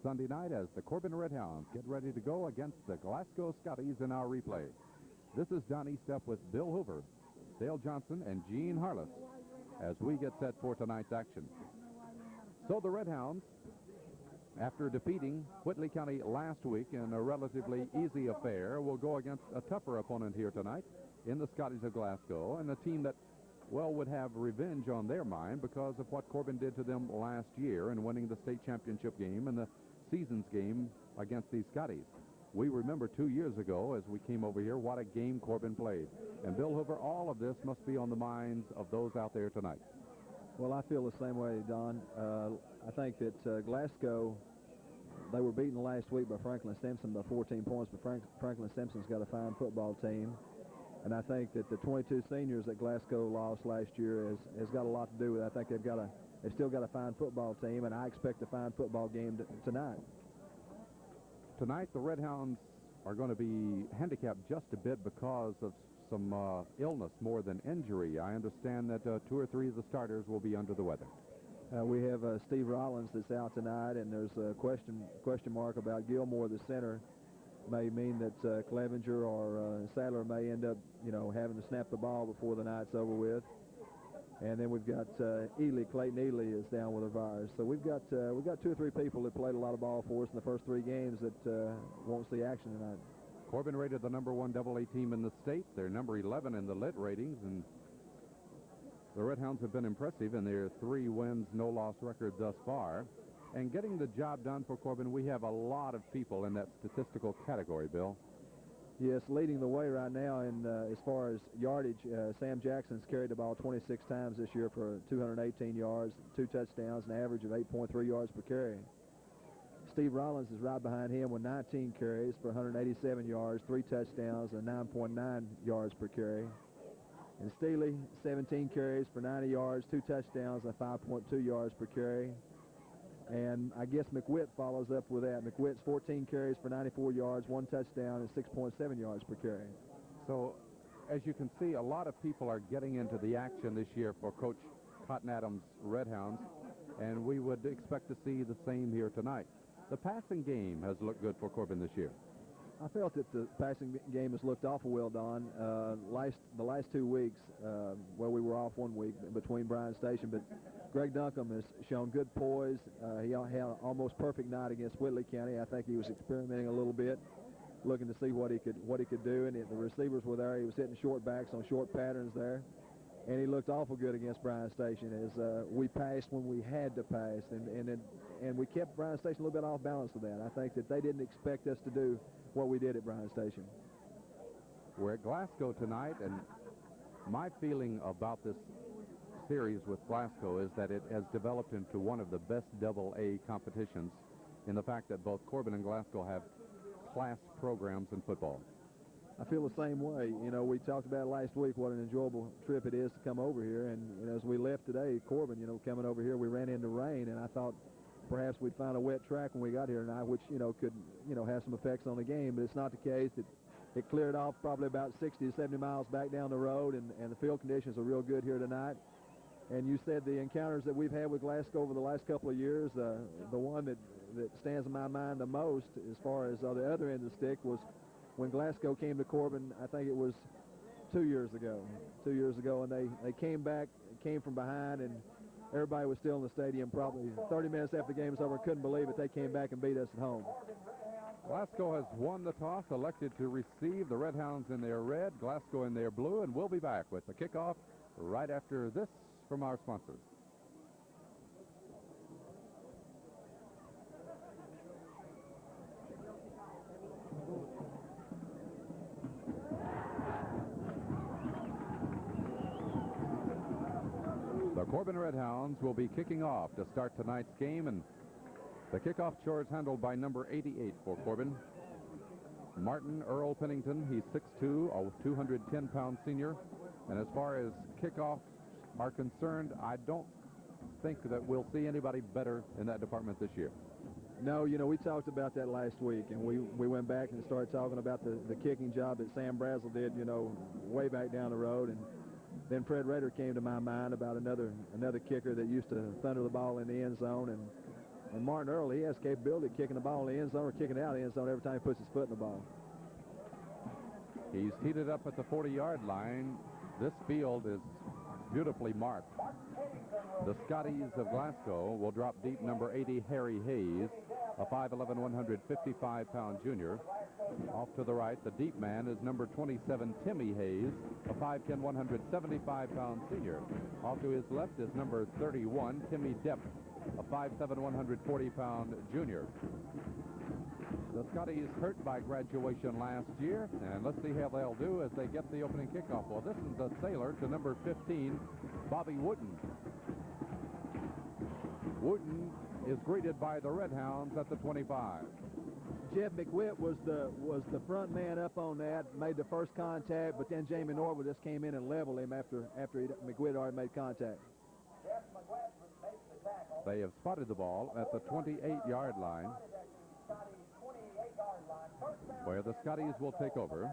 Sunday night as the Corbin Red Hounds get ready to go against the Glasgow Scotties in our replay. This is Don Eastep with Bill Hoover, Dale Johnson, and Gene Harless as we get set for tonight's action. So the Red Hounds, after defeating Whitley County last week in a relatively easy affair, will go against a tougher opponent here tonight in the Scotties of Glasgow, and a team that, well, would have revenge on their mind because of what Corbin did to them last year in winning the state championship game and the season's game against these Scotties. We remember 2 years ago as we came over here what a game Corbin played. And Bill Hoover, all of this must be on the minds of those out there tonight. Well, I feel the same way, Don. I think that Glasgow, they were beaten last week by Franklin Simpson by 14 points, but Franklin Simpson's got a fine football team. And I think that the 22 seniors that Glasgow lost last year has got a lot to do with it. I think they've still got a fine football team, and I expect a fine football game tonight. Tonight, the Red Hounds are going to be handicapped just a bit because of some illness more than injury. I understand that 2 or 3 of the starters will be under the weather. We have Steve Rollins that's out tonight, and there's a question mark about Gilmore, the center. May mean that Clevenger or Sadler may end up, having to snap the ball before the night's over with. And then we've got Clayton Ely is down with a virus. So we've got 2 or 3 people that played a lot of ball for us in the first 3 games that won't see action tonight. Corbin rated the #1 AA team in the state. They're number 11 in the lit ratings, and the Red Hounds have been impressive in their 3 wins, no loss record thus far. And getting the job done for Corbin, we have a lot of people in that statistical category, Bill. Yes, leading the way right now in as far as yardage, Sam Jackson's carried the ball 26 times this year for 218 yards, 2 touchdowns, an average of 8.3 yards per carry. Steve Rollins is right behind him with 19 carries for 187 yards, 3 touchdowns, and 9.9 yards per carry. And Steely, 17 carries for 90 yards, 2 touchdowns, and 5.2 yards per carry. And I guess McWhitt follows up with that. McWhitt's 14 carries for 94 yards, 1 touchdown, and 6.7 yards per carry. So, as you can see, a lot of people are getting into the action this year for Coach Cotton Adams' Red Hounds, and we would expect to see the same here tonight. The passing game has looked good for Corbin this year. I felt that the passing game has looked awful well, Don. The last 2 weeks, we were off 1 week between Bryan Station, but Greg Duncombe has shown good poise. He had an almost perfect night against Whitley County. I think he was experimenting a little bit, looking to see what he could do, and the receivers were there. He was hitting short backs on short patterns there, and he looked awful good against Bryan Station as we passed when we had to pass, and we kept Bryan Station a little bit off balance with that. I think that they didn't expect us to do what we did at Bryan Station. We're at Glasgow tonight, and my feeling about this series with Glasgow is that it has developed into one of the best AA competitions in the fact that both Corbin and Glasgow have class programs in football. I feel the same way. We talked about last week what an enjoyable trip it is to come over here, and as we left today, Corbin, coming over here, we ran into rain, and I thought perhaps we'd find a wet track when we got here tonight, which, could, have some effects on the game, but it's not the case. It cleared off probably about 60 to 70 miles back down the road, and the field conditions are real good here tonight. And you said the encounters that we've had with Glasgow over the last couple of years, the one that stands in my mind the most as far as the other end of the stick was when Glasgow came to Corbin. I think it was 2 years ago, and they came back, came from behind, and everybody was still in the stadium probably 30 minutes after the game was over and couldn't believe it. They came back and beat us at home. Glasgow has won the toss, elected to receive the Red Hounds in their red, Glasgow in their blue, and we'll be back with the kickoff right after this from our sponsors. The Corbin Red Hounds will be kicking off to start tonight's game, and the kickoff chore is handled by number 88 for Corbin, Martin Earl Pennington. He's 6'2", a 210-pound senior, and as far as kickoffs are concerned, I don't think that we'll see anybody better in that department this year. No, we talked about that last week, and we went back and started talking about the kicking job that Sam Brazel did, way back down the road, and then Fred Rader came to my mind about another kicker that used to thunder the ball in the end zone, And Martin Earl, he has capability of kicking the ball in the end zone or kicking it out of the end zone every time he puts his foot in the ball. He's heated up at the 40-yard line. This field is beautifully marked. The Scotties of Glasgow will drop deep number 80, Harry Hayes, a 5'11", 155-pound junior. Off to the right, the deep man is number 27, Timmy Hayes, a 5'10", 175-pound senior. Off to his left is number 31, Timmy Depp, a 5'7", 140-pound junior. The Scotties hurt by graduation last year, and let's see how they'll do as they get the opening kickoff. Well, this is the sailor to number 15, Bobby Wooten. Wooten is greeted by the Red Hounds at the 25. Jeff McWitt was the front man up on that, made the first contact, but then Jamie Norwood just came in and leveled him after McWitt already made contact. They have spotted the ball at the 28-yard line, where the Scotties will take over.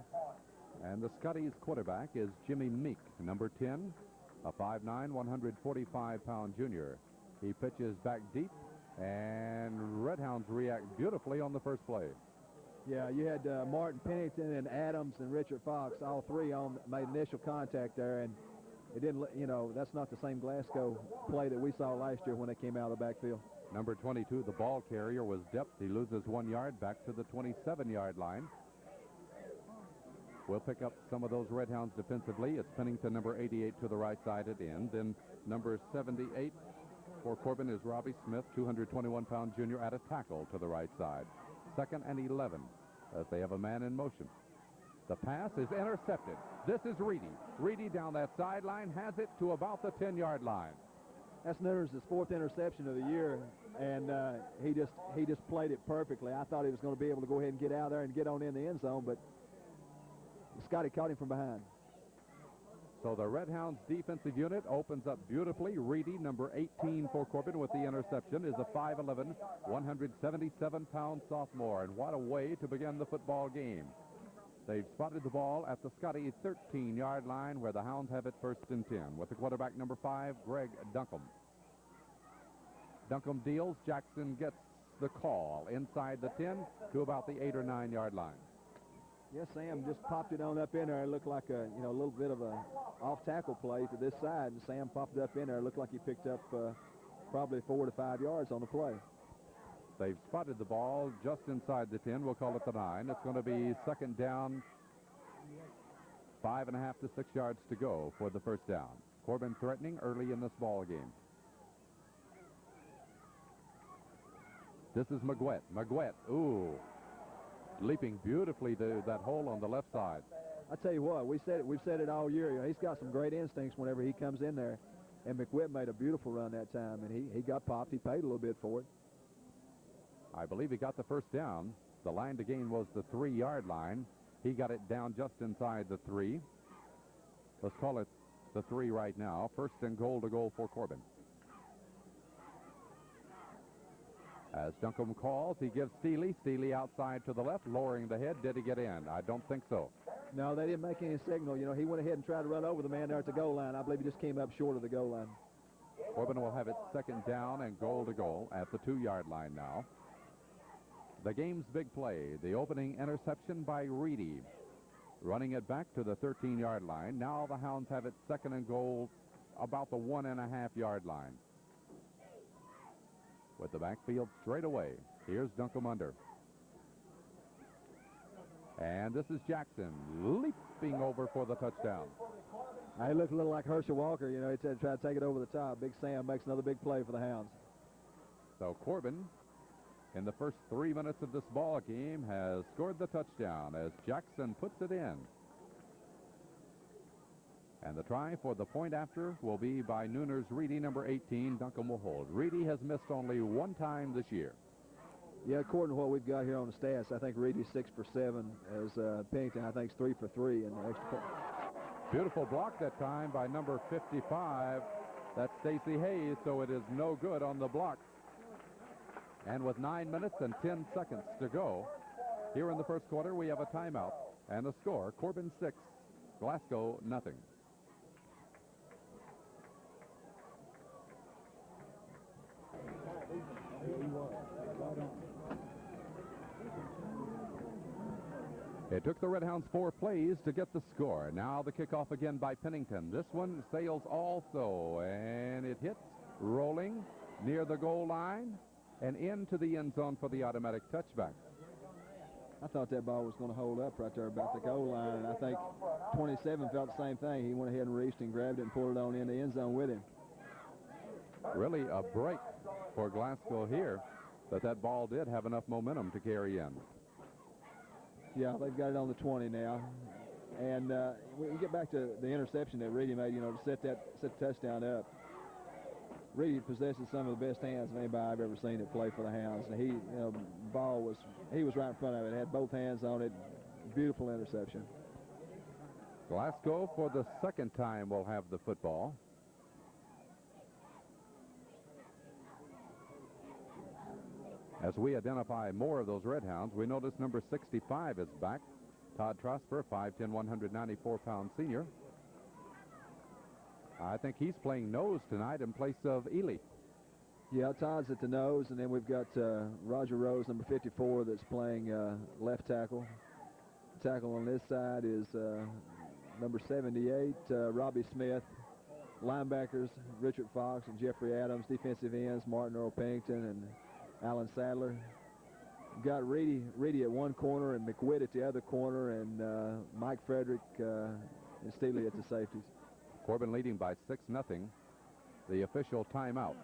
And the Scotties quarterback is Jimmy Meek, number 10, a 5'9", 145-pound junior. He pitches back deep, and Red Hounds react beautifully on the first play. Yeah, you had Martin Pennington and Adams and Richard Fox, all three made initial contact there, and it didn't, that's not the same Glasgow play that we saw last year when they came out of the backfield. Number 22, the ball carrier, was Depp. He loses 1 yard back to the 27-yard line. We'll pick up some of those Red Hounds defensively. It's Pennington, number 88, to the right side at end. Then number 78 for Corbin is Robbie Smith, 221-pound junior, at a tackle to the right side. 2nd and 11 as they have a man in motion. The pass is intercepted. This is Reedy. Reedy down that sideline has it to about the 10-yard line. That's Nooner's 4th interception of the year, and he just played it perfectly. I thought he was going to be able to go ahead and get out there and get on in the end zone, but Scotty caught him from behind. So the Red Hounds defensive unit opens up beautifully. Reedy, number 18 for Corbin, with the interception, is a 5'11", 177-pound sophomore. And what a way to begin the football game. They've spotted the ball at the Scotty 13-yard line, where the Hounds have it 1st and 10, with the quarterback number 5, Greg Duncombe. Duncombe deals. Jackson gets the call inside the 10 to about the 8 or 9-yard line. Yes, Sam just popped it on up in there. It looked like a little bit of a off-tackle play to this side, and Sam popped it up in there. It looked like he picked up probably 4 to 5 yards on the play. They've spotted the ball just inside the 10. We'll call it the 9. It's going to be 2nd down, 5.5 to 6 yards to go for the 1st down. Corbin threatening early in this ball game. This is McGuett. McGuett, ooh, leaping beautifully to that hole on the left side. I tell you what, we've said it all year. He's got some great instincts whenever he comes in there, and McGuett made a beautiful run that time, and he got popped. He paid a little bit for it. I believe he got the 1st down. The line to gain was the 3-yard line. He got it down just inside the 3. Let's call it the 3 right now. 1st and goal to go for Corbin. As Duncombe calls, he gives Steely. Steely outside to the left, lowering the head. Did he get in? I don't think so. No, they didn't make any signal. He went ahead and tried to run over the man there at the goal line. I believe he just came up short of the goal line. Corbin will have it 2nd down and goal to go at the 2-yard line now. The game's big play, the opening interception by Reedy. Running it back to the 13-yard line. Now the Hounds have it 2nd and goal about the 1.5-yard line. With the backfield straight away, here's Duncombe under. And this is Jackson leaping over for the touchdown. He looked a little like Herschel Walker. He tried to take it over the top. Big Sam makes another big play for the Hounds. So Corbin, in the first 3 minutes of this ball game, has scored the touchdown as Jackson puts it in. And the try for the point after will be by Nooner's Reedy, number 18. Duncombe will hold. Reedy has missed only 1 time this year. Yeah, according to what we've got here on the stats, I think Reedy's 6 for 7. As Pennington, I think, is 3 for 3 in the extra point. Beautiful block that time by number 55. That's Stacy Hayes, so it is no good on the block. And with 9 minutes and 10 seconds to go, here in the first quarter, we have a timeout. And the score, Corbin 6, Glasgow nothing. It took the Redhounds 4 plays to get the score. Now the kickoff again by Pennington. This one sails also, and it hits, rolling near the goal line and into the end zone for the automatic touchback. I thought that ball was going to hold up right there about the goal line, and I think 27 felt the same thing. He went ahead and reached and grabbed it and pulled it on in the end zone with him. Really a break for Glasgow here, but that ball did have enough momentum to carry in. Yeah, they've got it on the 20 now. And we get back to the interception that Reedy made, to set the touchdown up. Reedy possesses some of the best hands of anybody I've ever seen that play for the Hounds. And he was right in front of it, had both hands on it. Beautiful interception. Glasgow for the second time will have the football. As we identify more of those Redhounds, we notice number 65 is back. Todd Trosper, 5'10", 194-pound senior. I think he's playing nose tonight in place of Ely. Yeah, Todd's at the nose, and then we've got Roger Rose, number 54, that's playing left tackle. The tackle on this side is number 78, Robbie Smith. Linebackers, Richard Fox and Jeffrey Adams. Defensive ends, Martin Earl Pennington and Alan Sadler. We've got Reedy at one corner and McWitt at the other corner, and Mike Frederick and Steely at the safeties. Corbin leading by 6-0. The official timeout.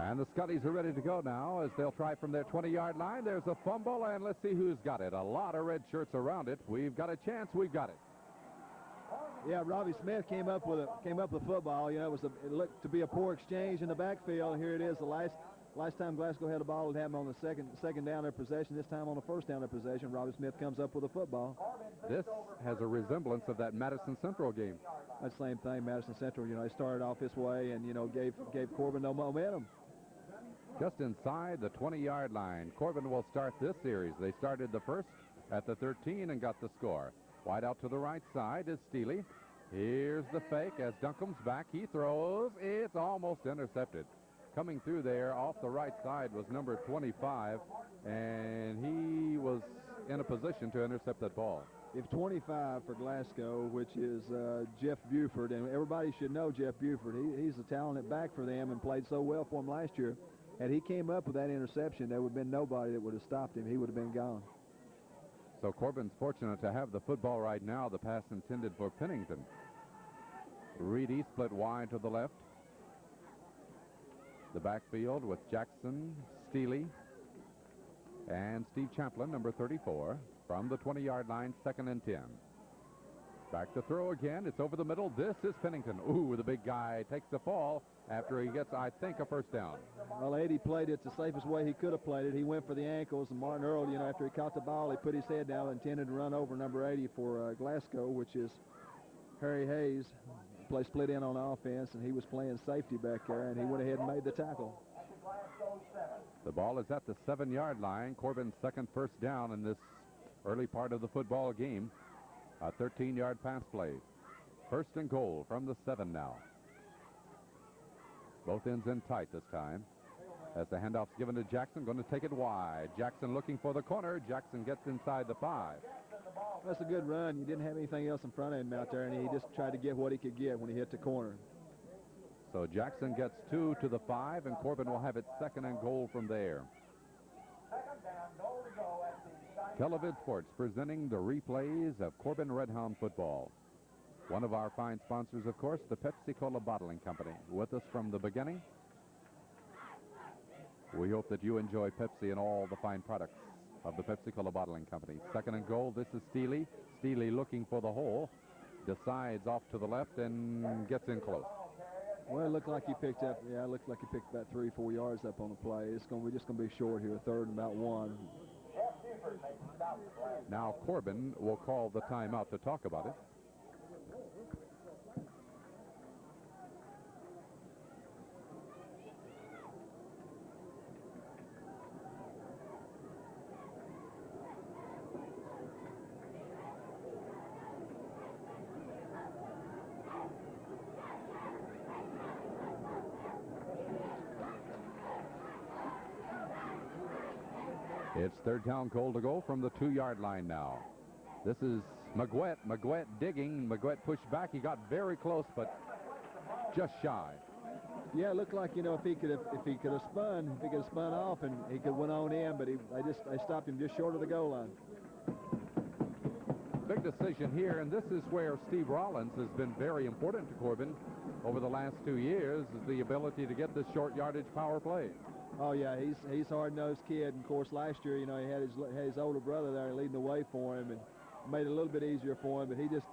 And the Scotties are ready to go now as they'll try from their 20-yard line. There's a fumble, and let's see who's got it. A lot of red shirts around it. We've got a chance. We've got it. Yeah, Robbie Smith came up with football. It looked to be a poor exchange in the backfield. Here it is. The last time Glasgow had the ball, it happened on the second down their possession. This time on the first down their possession, Robbie Smith comes up with a football. This has a resemblance of that Madison Central game. That same thing, Madison Central. They started off this way and gave Corbin no momentum. Just inside the 20-yard line, Corbin will start this series. They started the first at the 13 and got the score. Wide out to the right side is Steely. Here's the fake as Duncombe's back. He throws. It's almost intercepted. Coming through there off the right side was number 25, and he was in a position to intercept that ball. If 25 for Glasgow, which is Jeff Buford, and everybody should know Jeff Buford. He's a talented back for them and played so well for them last year. Had he came up with that interception, there would have been nobody that would have stopped him. He would have been gone. So Corbin's fortunate to have the football right now. The pass intended for Pennington. Reedy split wide to the left. The backfield with Jackson, Steely, and Steve Champlin, number 34, from the 20-yard line, 2nd and 10. Back to throw again. It's over the middle. This is Pennington. Ooh, the big guy takes the fall after he gets, I think, a first down. Well, Eddie played it the safest way he could have played it. He went for the ankles, and Martin Earl, after he caught the ball, he put his head down and intended to run over number 80 for Glasgow, which is Harry Hayes. Play split in on offense, and he was playing safety back there, and he went ahead and made the tackle. The ball is at the 7-yard line. Corbin's second first down in this early part of the football game. A 13-yard pass play. First and goal from the 7 now. Both ends in tight this time. As the handoff's given to Jackson, going to take it wide. Jackson looking for the corner. Jackson gets inside the 5. That's a good run. You didn't have anything else in front of him out there, and he just tried to get what he could get when he hit the corner. So Jackson gets 2 to the 5, and Corbin will have it 2nd and goal from there. Televid Sports presenting the replays of Corbin Redhound football. One of our fine sponsors, of course, the Pepsi-Cola Bottling Company, with us from the beginning. We hope that you enjoy Pepsi and all the fine products of the Pepsi-Cola Bottling Company. 2nd and goal. This is Steely. Steely looking for the hole. Decides off to the left and gets in close. Well, it looked like he picked up, it looked like he picked about 3-4 yards up on the play. We're just going to be short here, 3rd and about 1. Now Corbin will call the timeout to talk about it. It's third down, goal to go from the 2-yard line now. This is McGuett. McGuett digging. McGuett pushed back. He got very close, but just shy. Yeah, it looked like, you know, if he could have spun off and he could went on in, but they stopped him just short of the goal line. Big decision here, and this is where Steve Rollins has been very important to Corbin over the last 2 years, is the ability to get this short yardage power play. Oh yeah, he's a hard-nosed kid. And of course, last year, you know, he had his older brother there leading the way for him, and made it a little bit easier for him. But he just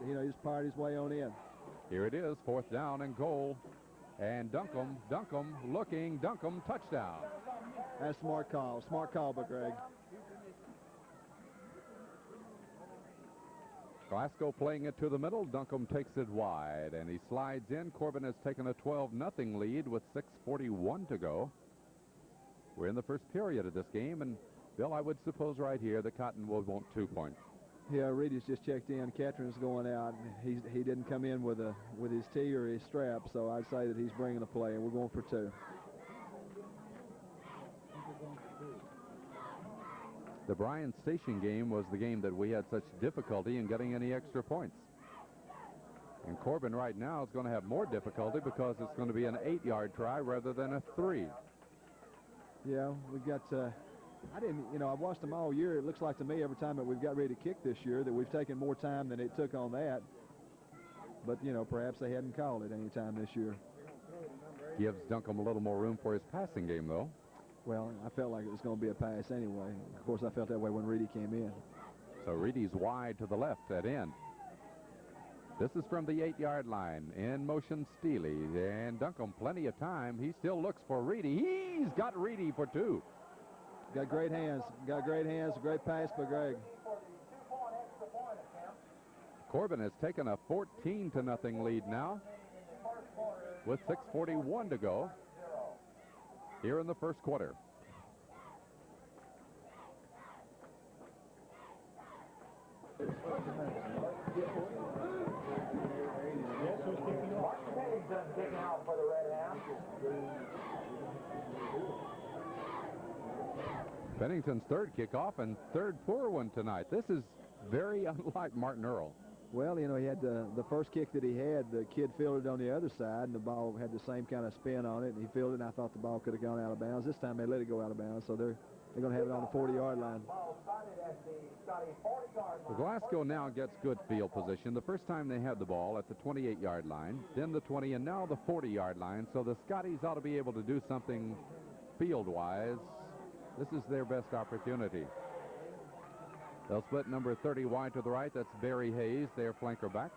powered his way on in. Here it is, fourth down and goal, and Duncombe looking, Duncombe touchdown. That's a smart call by Greg. Glasgow playing it to the middle. Duncombe takes it wide, and he slides in. Corbin has taken a 12-0 lead with 6:41 to go. We're in the first period of this game, and Bill, I would suppose right here that Cottonwood want 2 points. Yeah, Reedy's just checked in. Catherine's going out. He didn't come in with his tee or his strap, so I'd say that he's bringing a play, and we're going for 2. The Bryan Station game was the game that we had such difficulty in getting any extra points. And Corbin right now is going to have more difficulty because it's going to be an 8-yard try rather than a 3. Yeah, we got, I watched them all year. It looks like to me every time that we've got ready to kick this year that we've taken more time than it took on that. But, you know, perhaps they hadn't called it any time this year. Gives Duncombe a little more room for his passing game, though. Well, I felt like it was going to be a pass anyway. Of course, I felt that way when Reedy came in. So Reedy's wide to the left at end. This is from the 8-yard line. In motion, Steely. And Duncombe, plenty of time. He still looks for Reedy. He's got Reedy for 2. Got great hands. A great pass by Greg. Corbin has taken a 14-0 lead now with 6:41 to go here in the first quarter. Pennington's third kickoff and third poor one tonight. This is very unlike Martin Earl. Well, you know, he had the first kick that he had, the kid fielded on the other side, and the ball had the same kind of spin on it, and he fielded, and I thought the ball could have gone out of bounds. This time they let it go out of bounds, so they're going to have it on the 40-yard line. So Glasgow now gets good field position. The first time they had the ball at the 28-yard line, then the 20, and now the 40-yard line. So the Scotties ought to be able to do something field-wise. This is their best opportunity. They'll split number 30 wide to the right. That's Barry Hayes, their flanker back.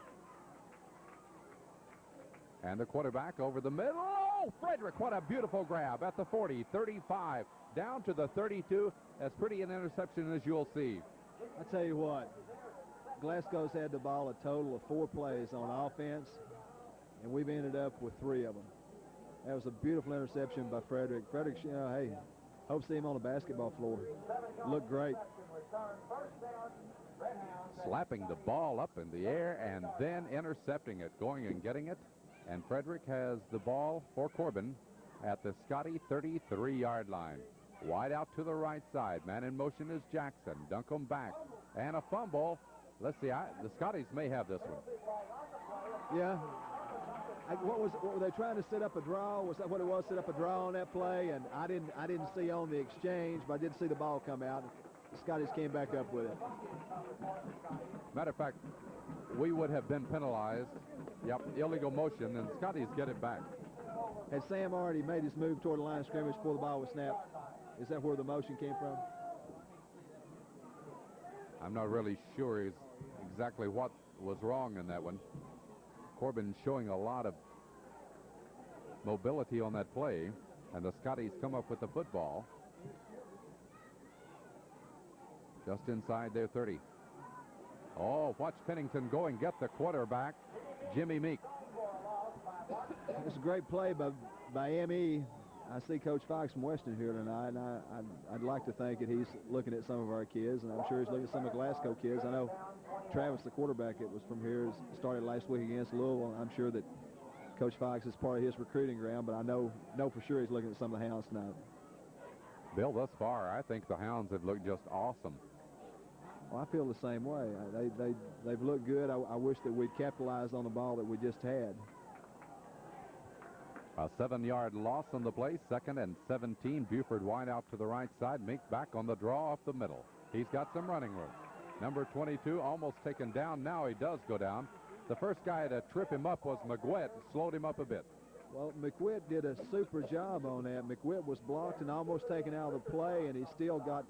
And the quarterback over the middle. Oh, Frederick, what a beautiful grab at the 40, 35, down to the 32. As pretty an interception as you'll see. I tell you what, Glasgow's had the ball a total of 4 plays on offense, and we've ended up with 3 of them. That was a beautiful interception by Frederick. Frederick, you know, hey, hope to see him on the basketball floor. Looked great. Slapping the ball up in the air and then intercepting it, going and getting it. And Frederick has the ball for Corbin at the Scotty 33-yard line. Wide out to the right side. Man in motion is Jackson. Duncombe back. And a fumble. Let's see. The Scotties may have this one. Yeah. What were they trying to set up a draw? Was that what it was? Set up a draw on that play? And I didn't see on the exchange, but I did see the ball come out. The Scotties came back up with it. Matter of fact, we would have been penalized. Yep, illegal motion, and Scotties get it back. Had Sam already made his move toward the line of scrimmage before the ball was snapped? Is that where the motion came from? I'm not really sure exactly what was wrong in that one. Corbin showing a lot of mobility on that play, and the Scotties come up with the football just inside their 30. Oh, watch Pennington go and get the quarterback, Jimmy Meek. It's a great play by M.E. I see Coach Fox from Western here tonight, and I'd like to think that he's looking at some of our kids, and I'm sure he's looking at some of the Glasgow kids. I know Travis, the quarterback that was from here, started last week against Louisville. I'm sure that Coach Fox is part of his recruiting ground, but I know for sure he's looking at some of the Hounds tonight. Bill, thus far, I think the Hounds have looked just awesome. Well, I feel the same way. They've looked good. I wish that we'd capitalized on the ball that we just had. A 7-yard loss on the play, 2nd and 17. Buford wide out to the right side. Mink back on the draw up the middle. He's got some running room. Number 22 almost taken down. Now he does go down. The first guy to trip him up was McGuett, slowed him up a bit. Well, McGuett did a super job on that. McGuett was blocked and almost taken out of the play, and he still got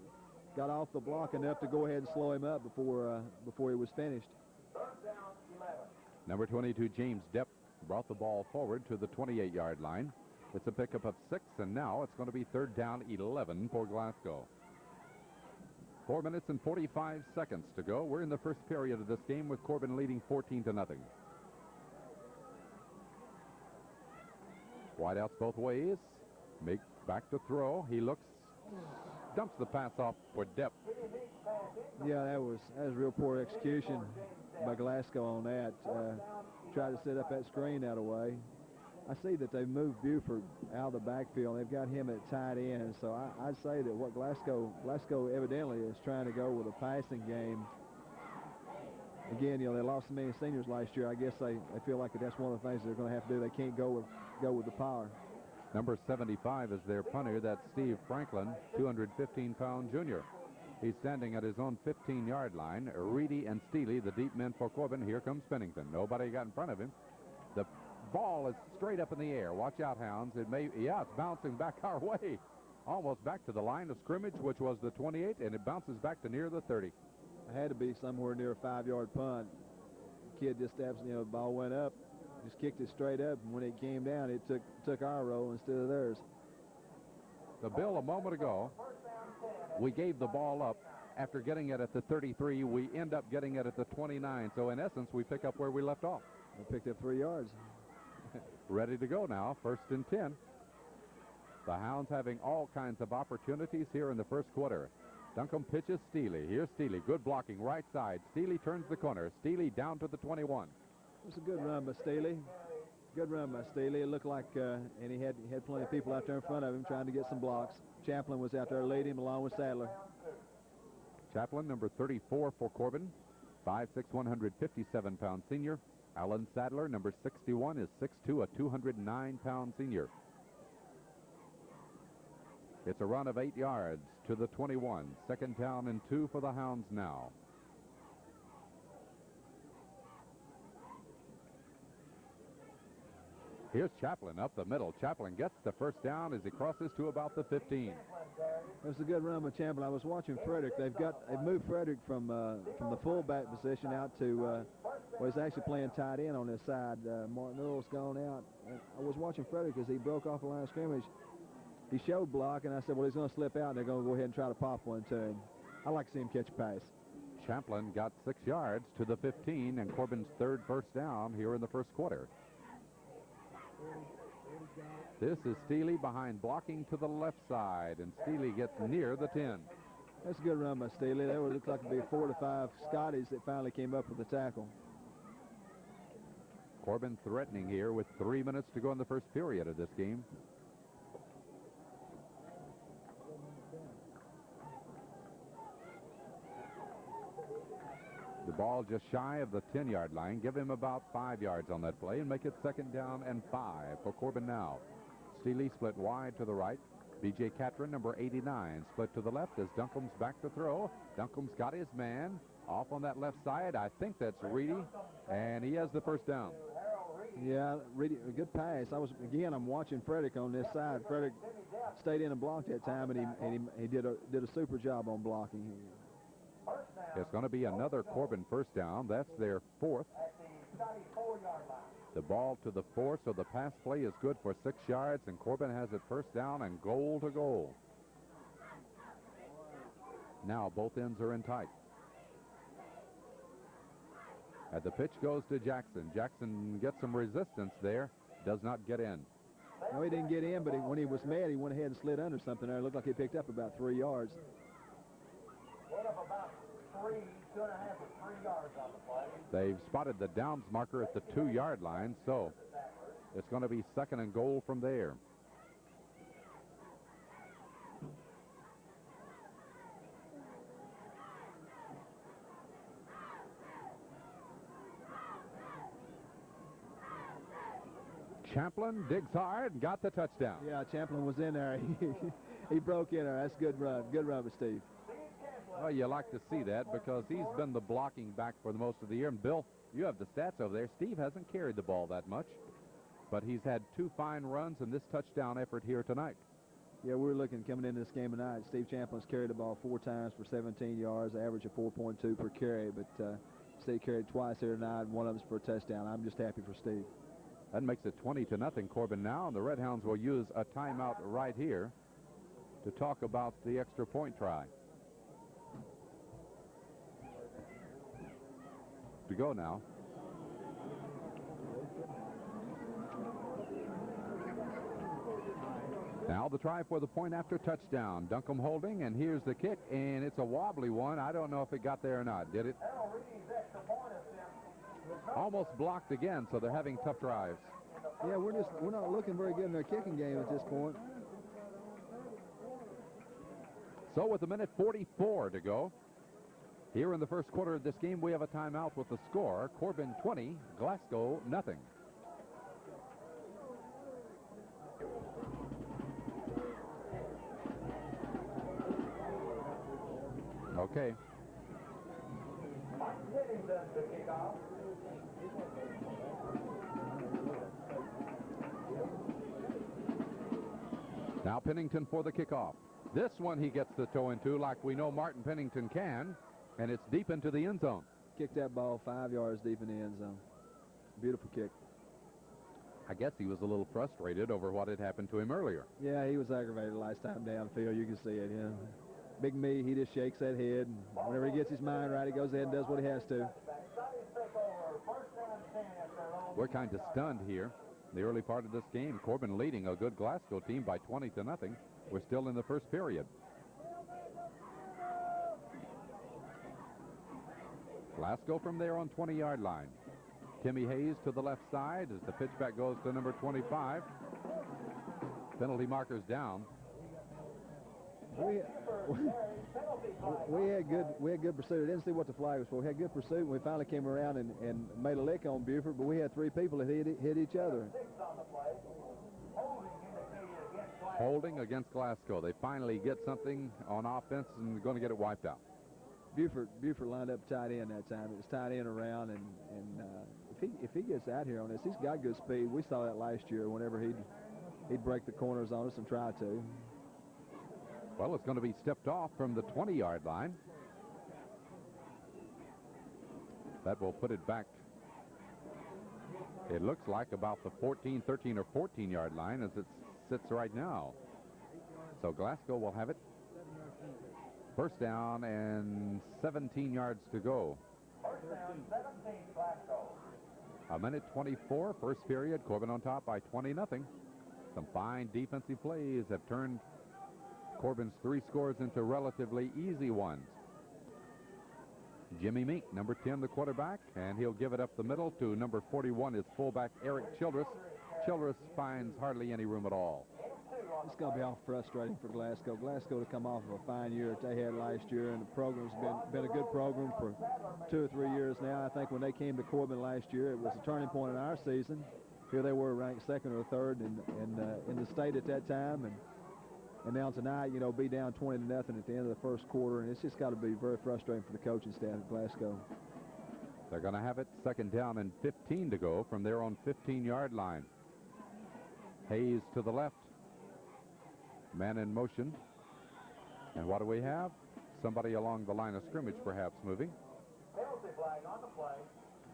off the block enough to go ahead and slow him up before he was finished. Number 22, James Depp, brought the ball forward to the 28-yard line. It's a pickup of 6, and now it's going to be 3rd down 11 for Glasgow. 4 minutes and 45 seconds to go. We're in the first period of this game with Corbin leading 14-0. Wideouts both ways. Make back to throw. He looks, dumps the pass off for Depp. Yeah, that was real poor execution by Glasgow on that. Tried to set up that screen out of the way. I see that they've moved Buford out of the backfield. They've got him at tight end. So I'd say that what Glasgow evidently is trying to go with a passing game. Again, they lost so many seniors last year. I guess they feel like that's one of the things they're going to have to do. They can't go with the power. Number 75 is their punter. That's Steve Franklin, 215-pound junior. He's standing at his own 15-yard line. Reedy and Steely, the deep men for Corbin. Here comes Pennington. Nobody got in front of him. The ball is straight up in the air. Watch out, Hounds. It's bouncing back our way. Almost back to the line of scrimmage, which was the 28, and it bounces back to near the 30. It had to be somewhere near a 5-yard punt. The kid just the ball went up, just kicked it straight up, and when it came down, it took our roll instead of theirs. The Bill, a moment ago, we gave the ball up after getting it at the 33. We end up getting it at the 29. So, in essence, we pick up where we left off. We picked up 3 yards. Ready to go now, 1st and 10. The Hounds having all kinds of opportunities here in the first quarter. Duncombe pitches Steely. Here's Steely. Good blocking, right side. Steely turns the corner. Steely down to the 21. It was a good run by Steely. Good run by Steely. It looked like, and he had plenty of people out there in front of him trying to get some blocks. Chaplin was out there leading him along with Sadler. Chaplin, number 34 for Corbin, 5'6", 157-pound senior. Alan Sadler, number 61, is 6'2", a 209-pound senior. It's a run of 8 yards to the 21. 2nd down and 2 for the Hounds now. Here's Chaplin up the middle. Chaplin gets the 1st down as he crosses to about the 15. It was a good run by Chaplin. I was watching Frederick. They've moved Frederick from the fullback position out to he's actually playing tight end on this side. Martin Earl's gone out. I was watching Frederick as he broke off the line of scrimmage. He showed block, and I said, well, he's going to slip out, and they're going to go ahead and try to pop one to him. I like to see him catch a pass. Chaplin got 6 yards to the 15, and Corbin's 3rd first down here in the first quarter. This is Steely behind blocking to the left side, and Steely gets near the 10. That's a good run by Steely. That would look like to be 4 to 5 Scotties that finally came up with the tackle. Corbin threatening here with 3 minutes to go in the first period of this game. The ball just shy of the 10-yard line. Give him about 5 yards on that play and make it 2nd down and 5 for Corbin now. Steely split wide to the right. B.J. Catron, number 89, split to the left as Duncombe's back to throw. Duncombe's got his man off on that left side. I think that's Reedy, and he has the 1st down. Yeah, Reedy, a good pass. I'm watching Frederick on this side. Frederick stayed in and blocked that time, and he did a super job on blocking. It's going to be another Corbin 1st down. That's their 4th. The ball to the 4, so the pass play is good for 6 yards, and Corbin has it 1st down and goal to goal. Now both ends are in tight. And the pitch goes to Jackson. Jackson gets some resistance there. Does not get in. No, he didn't get in, but when he was mad, he went ahead and slid under something there. It looked like he picked up about 3 yards. About 2.5 or 3 yards on the play. They've spotted the downs marker at the 2-yard line, so it's going to be 2nd and goal from there. Champlin digs hard and got the touchdown. Yeah, Champlin was in there. He broke in there. That's a good run. Good run with Steve. Well, you like to see that because he's been the blocking back for the most of the year. And, Bill, you have the stats over there. Steve hasn't carried the ball that much, but he's had 2 fine runs in this touchdown effort here tonight. Yeah, we're looking coming into this game tonight. Steve Champlin's carried the ball 4 times for 17 yards, average of 4.2 per carry. But Steve carried twice here tonight, and one of them's for a touchdown. I'm just happy for Steve. That makes it 20-0 Corbin now, and the Red Hounds will use a timeout right here to talk about the extra point try. To go now. Now the try for the point after touchdown. Duncombe holding, and here's the kick, and it's a wobbly one. I don't know if it got there or not. Did it? Almost blocked again, so they're having tough drives. Yeah, we're not looking very good in their kicking game at this point. So with 1:44 to go, here in the first quarter of this game, we have a timeout with the score: Corbin 20, Glasgow nothing. Okay. Now Pennington for the kickoff. This one he gets the toe into like we know Martin Pennington can, and it's deep into the end zone. Kicked that ball 5 yards deep in the end zone. Beautiful kick. I guess he was a little frustrated over what had happened to him earlier. Yeah, he was aggravated last time downfield. You can see it, yeah. Big me, he just shakes that head, and whenever he gets his mind right, he goes ahead and does what he has to. We're kind of stunned here. The early part of this game, Corbin leading a good Glasgow team by 20-0. We're still in the first period. Glasgow from there on 20-yard line. Timmy Hayes to the left side as the pitchback goes to number 25. Penalty markers down. We had good pursuit. I didn't see what the flag was for. We had good pursuit, and we finally came around and made a lick on Buford, but we had 3 people that hit each other. Holding against Glasgow. They finally get something on offense and they're going to get it wiped out. Buford lined up tight end that time. It was tight end around, and if he gets out here on this, he's got good speed. We saw that last year whenever he'd break the corners on us and try to. Well, it's going to be stepped off from the 20-yard line. That will put it back. It looks like about the 14, 13, or 14-yard line as it sits right now. So Glasgow will have it. First down and 17 yards to go. First down, 17, Glasgow. 1:24, first period. Corbin on top by 20-0. Some fine defensive plays have turned Corbin's 3 scores into relatively easy ones. Jimmy Meek, number 10, the quarterback, and he'll give it up the middle to number 41, his fullback, Eric Childress. Childress finds hardly any room at all. It's going to be all frustrating for Glasgow. Glasgow to come off of a fine year that they had last year, and the program's been a good program for 2 or 3 years now. I think when they came to Corbin last year, it was a turning point in our season. Here they were ranked 2nd or 3rd in the state at that time, and now tonight, you know, be down 20-0 at the end of the first quarter, and it's just got to be very frustrating for the coaching staff at Glasgow. They're going to have it second down and 15 to go from their own 15-yard line. Hayes to the left. Man in motion. And what do we have? Somebody along the line of scrimmage perhaps moving. Penalty flag on the play.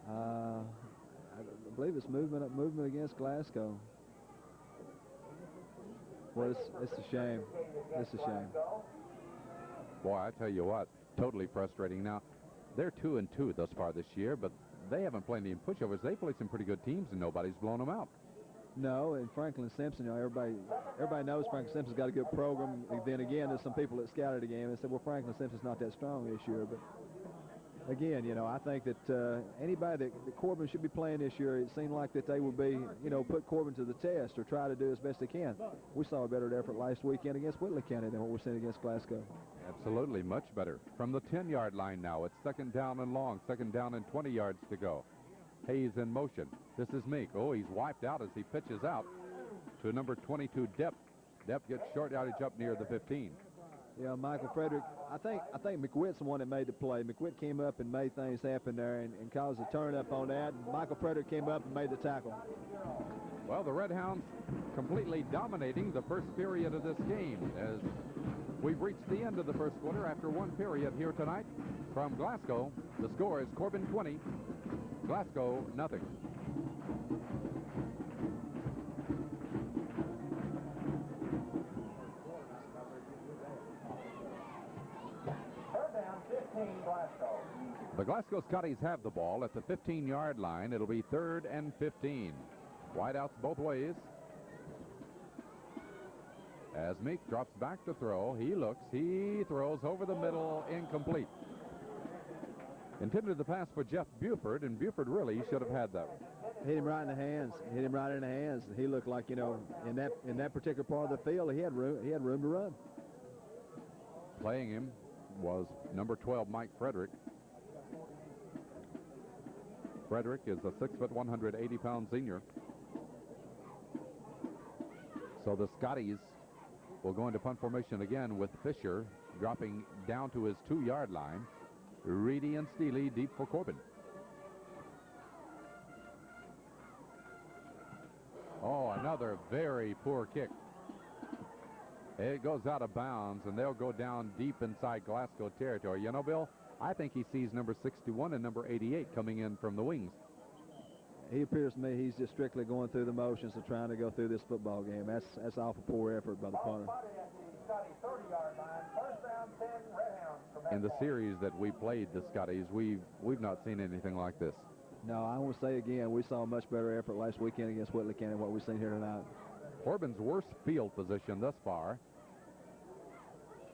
I believe it's movement against Glasgow. Well, it's a shame. It's a shame. Boy, I tell you what, totally frustrating. Now, they're 2-2 thus far this year, but they haven't played any pushovers. They play some pretty good teams, and nobody's blown them out. No, and Franklin Simpson, you know, everybody knows Franklin Simpson's got a good program. And then again, there's some people that scouted the game and said, well, Franklin Simpson's not that strong this year. But again, you know, I think that anybody that Corbin should be playing this year, it seemed like that they would be, you know, put Corbin to the test or try to do as best they can. We saw a better effort last weekend against Whitley County than what we're seeing against Glasgow. Absolutely, much better. From the 10-yard line now, it's second down and long, second down and 20 yards to go. Hayes in motion. This is Meek. Oh, he's wiped out as he pitches out to number 22, Depp. Depp gets short yardage up near the 15. Yeah, Michael Frederick, I think McWhitt's the one that made the play. McWhitt came up and made things happen there and caused a turn up on that. And Michael Frederick came up and made the tackle. Well, the Red Hounds completely dominating the first period of this game as we've reached the end of the first quarter after one period here tonight. From Glasgow, the score is Corbin 20, Glasgow nothing. Glasgow. The Glasgow Scotties have the ball at the 15-yard line. It'll be 3rd and 15. Wideouts both ways. As Meek drops back to throw, he looks, he throws over the middle, incomplete. Intended the pass for Jeff Buford, and Buford really should have had that one. Hit him right in the hands. Hit him right in the hands. He looked like, you know, in that particular part of the field, he had room to run. Playing him was number 12, Mike Frederick. Frederick is a 6', 180-pound senior. So the Scotties will go into punt formation again with Fisher dropping down to his 2-yard line. Reedy and Steely deep for Corbin. Oh, another very poor kick. It goes out of bounds, and they'll go down deep inside Glasgow territory. You know, Bill, I think he sees number 61 and number 88 coming in from the wings. He appears to me he's just strictly going through the motions of trying to go through this football game. That's awful poor effort by the punter. In the series that we played the Scotties, we've not seen anything like this. No, I want to say again, we saw a much better effort last weekend against Whitley County than what we've seen here tonight. Corbin's worst field position thus far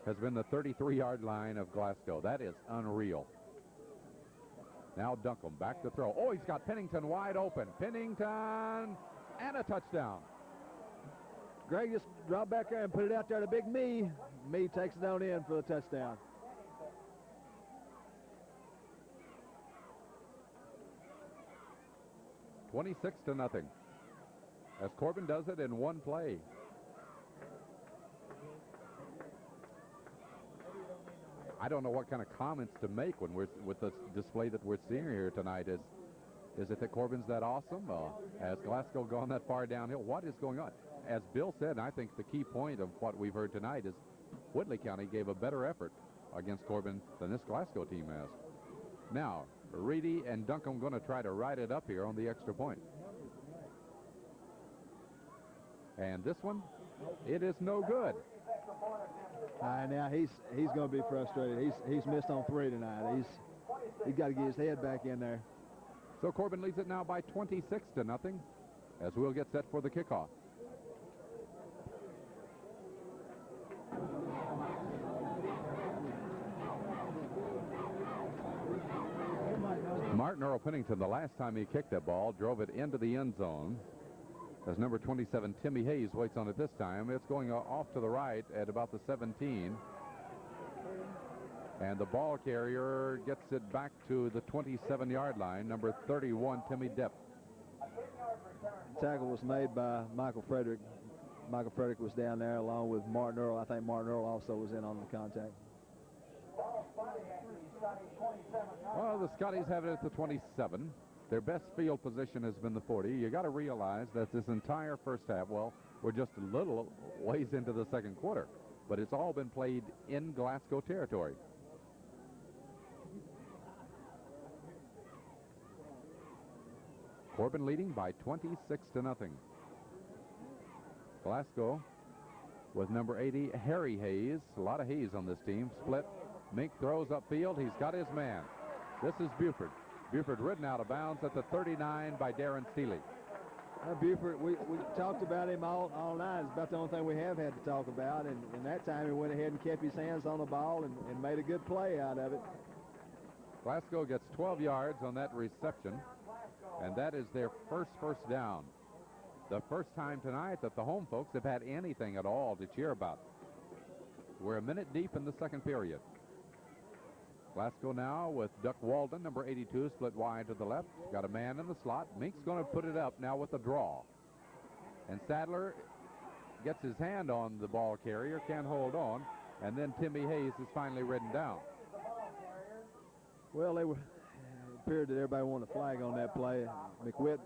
has been the 33-yard line of Glasgow. That is unreal. Now Duncombe back to throw. Oh, he's got Pennington wide open. Pennington and a touchdown. Greg just dropped back there and put it out there to Big Me. Me takes it on in for the touchdown. $26-0. As Corbin does it in one play. I don't know what kind of comments to make when we're with the display that we're seeing here tonight. Is it that Corbin's that awesome? Has Glasgow gone that far downhill? What is going on? As Bill said, I think the key point of what we've heard tonight is Whitley County gave a better effort against Corbin than this Glasgow team has. Now, Reedy and Duncombe going to try to ride it up here on the extra point. And this one, it is no good. Now he's going to be frustrated. He's missed on 3 tonight. He's got to get his head back in there. So Corbin leads it now by 26-0 as we'll get set for the kickoff. Martin Earl Pennington, the last time he kicked that ball, drove it into the end zone. As number 27, Timmy Hayes, waits on it this time. It's going off to the right at about the 17. And the ball carrier gets it back to the 27-yard line, number 31, Timmy Depp. The tackle was made by Michael Frederick. Michael Frederick was down there along with Martin Earl. I think Martin Earl also was in on the contact. Well, the Scotties have it at the 27. Their best field position has been the 40. You got to realize that this entire first half, well, we're just a little ways into the second quarter, but it's all been played in Glasgow territory. Corbin leading by 26-0. Glasgow with number 80, Harry Hayes. A lot of Hayes on this team. Split. Mink throws upfield. He's got his man. This is Buford. Buford ridden out of bounds at the 39 by Darren Steely. Buford, we talked about him all night. It's about the only thing we have had to talk about. And that time he went ahead and kept his hands on the ball and made a good play out of it. Glasgow gets 12 yards on that reception. And that is their first down. The first time tonight that the home folks have had anything at all to cheer about. We're a minute deep in the second period. Glasgow now with Duck Walden, number 82, split wide to the left. Got a man in the slot. Mink's going to put it up now with a draw. And Sadler gets his hand on the ball carrier, can't hold on, and then Timmy Hayes is finally ridden down. Well, it appeared that everybody wanted a flag on that play. McWitt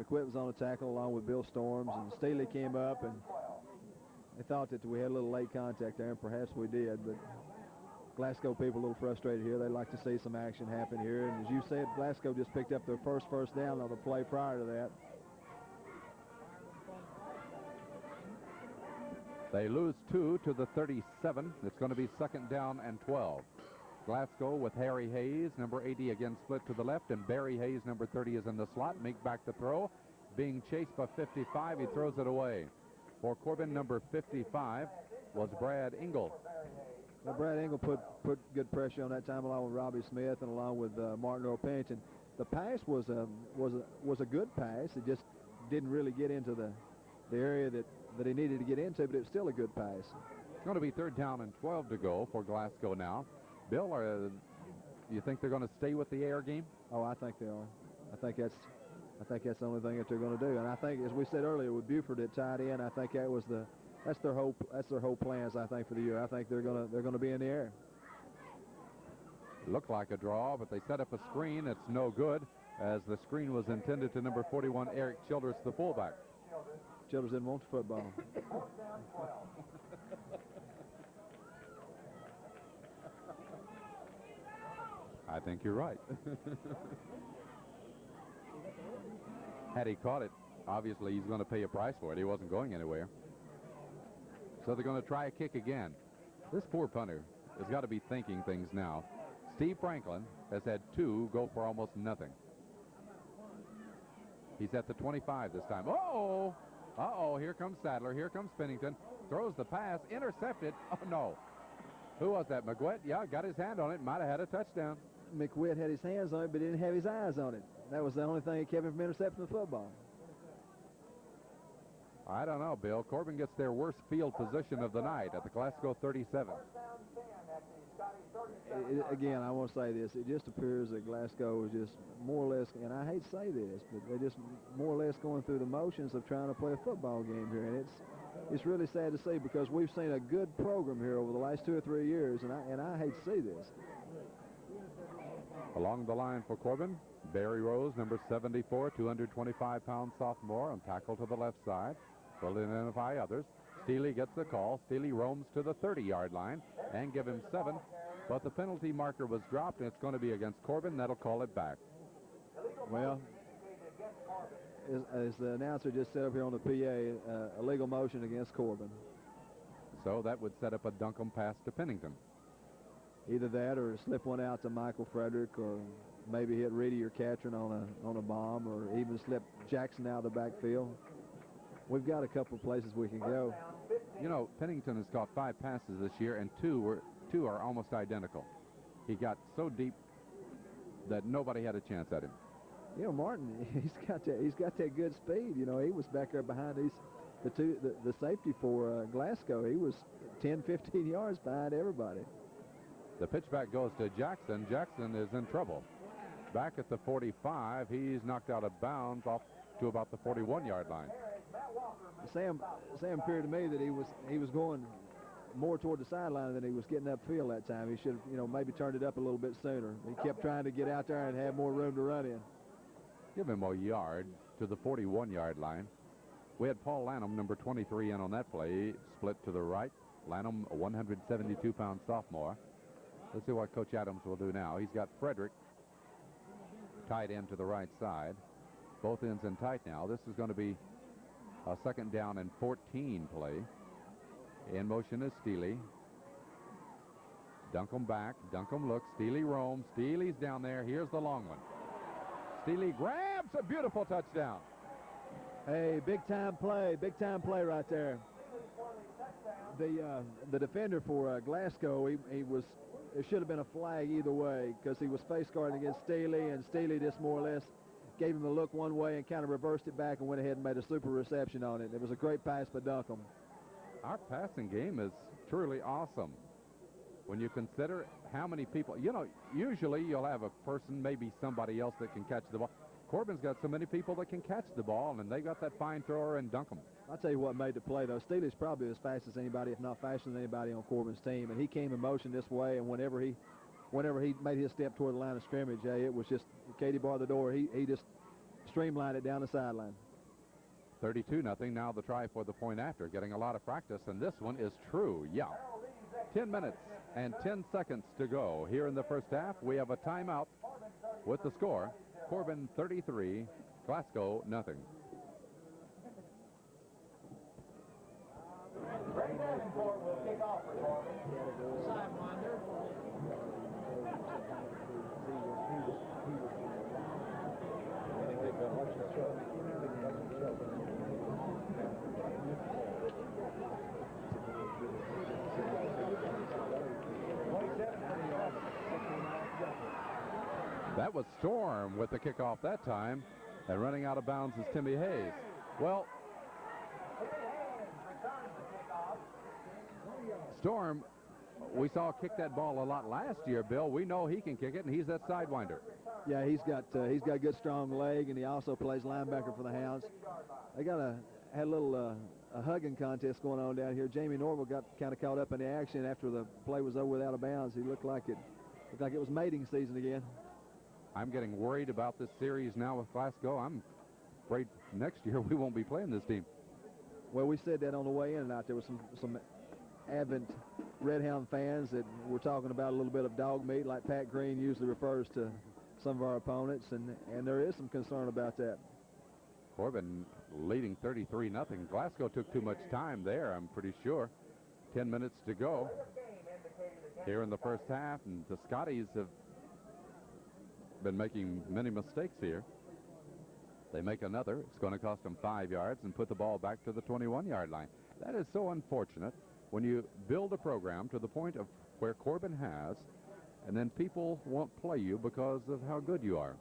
was on the tackle along with Bill Storms, and Staley came up, and they thought that we had a little late contact there, and perhaps we did, but Glasgow people a little frustrated here. They'd like to see some action happen here, and as you said, Glasgow just picked up their first down on the play prior to that. They lose 2 to the 37. It's going to be 2nd down and 12. Glasgow with Harry Hayes, number 80, again split to the left, and Barry Hayes, number 30, is in the slot. Mink back to throw. Being chased by 55, he throws it away. For Corbin, number 55 was Brad Engel. Well, Brad Engel put good pressure on that time, along with Robbie Smith and along with Martin Earl Pennington. The pass was a good pass. It just didn't really get into the area that he needed to get into, but it was still a good pass. It's going to be 3rd down and 12 to go for Glasgow now. Bill, you think they're going to stay with the air game? Oh, I think they are. I think that's the only thing that they're going to do. And I think, as we said earlier, with Buford at tight end, I think that's their whole plans. I think for the year. I think they're going to be in the air. Looked like a draw, but they set up a screen. It's no good, as the screen was intended to number 41, Eric Childress, the fullback. Childress didn't want the football. I think you're right. Had he caught it, obviously he's going to pay a price for it. He wasn't going anywhere. So they're going to try a kick again. This poor punter has got to be thinking things now. Steve Franklin has had 2 go for almost nothing. He's at the 25 this time. Uh-oh! Uh-oh, here comes Sadler. Here comes Pennington. Throws the pass. Intercepted. Oh, no. Who was that? McWitt? Yeah, got his hand on it. Might have had a touchdown. McWitt had his hands on it, but didn't have his eyes on it. That was the only thing that kept him from intercepting the football. I don't know, Bill. Corbin gets their worst field position of the night at the Glasgow 37. Again, I want to say this. It just appears that Glasgow is just more or less, and I hate to say this, but they're just more or less going through the motions of trying to play a football game here. And it's really sad to see, because we've seen a good program here over the last 2 or 3 years, and I hate to see this. Along the line for Corbin, Barry Rose, number 74, 225-pound sophomore, on tackle to the left side. Will identify others. Steely gets the call. Steely roams to the 30-yard line and give him 7. But the penalty marker was dropped, and it's going to be against Corbin. That'll call it back. Well, as the announcer just said up here on the PA, a legal motion against Corbin. So that would set up a Duncombe pass to Pennington. Either that or slip one out to Michael Frederick, or maybe hit Reedy or Catron on a bomb, or even slip Jackson out of the backfield. We've got a couple of places we can go. You know, Pennington has caught 5 passes this year, and two are almost identical. He got so deep that nobody had a chance at him. You know, Martin, he's got that good speed. You know, he was back there behind the safety for Glasgow. He was 10, 15 yards behind everybody. The pitchback goes to Jackson. Jackson is in trouble. Back at the 45, he's knocked out of bounds off to about the 41-yard line. Sam appeared to me that he was going more toward the sideline than he was getting upfield that time. He should have, you know, maybe turned it up a little bit sooner. He kept trying to get out there and have more room to run in. Give him a yard to the 41-yard line. We had Paul Lanham, number 23, in on that play, split to the right. Lanham, a 172-pound sophomore. Let's see what Coach Adams will do now. He's got Frederick tight end to the right side. Both ends in tight now. This is going to be a 2nd down and 14 play. In motion is Steely. Duncombe back. Duncombe looks. Steely roams. Steely's down there. Here's the long one. Steely grabs a beautiful touchdown. Hey, big-time play right there. The defender for Glasgow, it should have been a flag either way, because he was face guarding against Steely, and Steely just more or less gave him a look one way and kind of reversed it back and went ahead and made a super reception on it. It was a great pass by Duncombe. Our passing game is truly awesome. when you consider how many people, you know, usually you'll have a person, maybe somebody else that can catch the ball. Corbin's got so many people that can catch the ball, and they got that fine thrower and dunk them. I'll tell you what made the play, though. Steely's probably as fast as anybody, if not faster than anybody on Corbin's team, and he came in motion this way, and whenever he made his step toward the line of scrimmage, it was just Katie barred the door. He just streamlined it down the sideline. 32-0. Now the try for the point after, getting a lot of practice, and this one is true. Yeah. 10 minutes and 10 seconds to go here in the first half. We have a timeout with the score. Corbin 33, Glasgow nothing. Greg Davenport will kick off for Corbin. Sidewinder. That was Storm with the kickoff that time, and running out of bounds is Timmy Hayes. Well, Storm, we saw kick that ball a lot last year, Bill. We know he can kick it, and he's that sidewinder. Yeah, he's got a good strong leg, and he also plays linebacker for the Hounds. They had a little a hugging contest going on down here. Jamie Norville got kind of caught up in the action after the play was over without a bounds. He looked like it was mating season again. I'm getting worried about this series now with Glasgow. I'm afraid next year we won't be playing this team. Well, we said that on the way in and out. There was some avid Redhound fans that were talking about a little bit of dog meat, like Pat Green usually refers to some of our opponents, and there is some concern about that. Corbin leading 33-0. Glasgow took too much time there, I'm pretty sure. 10 minutes to go here in the first half, and the Scotties have been making many mistakes here. They make another. It's going to cost them 5 yards and put the ball back to the 21-yard line. That is so unfortunate when you build a program to the point of where Corbin has, and then people won't play you because of how good you are.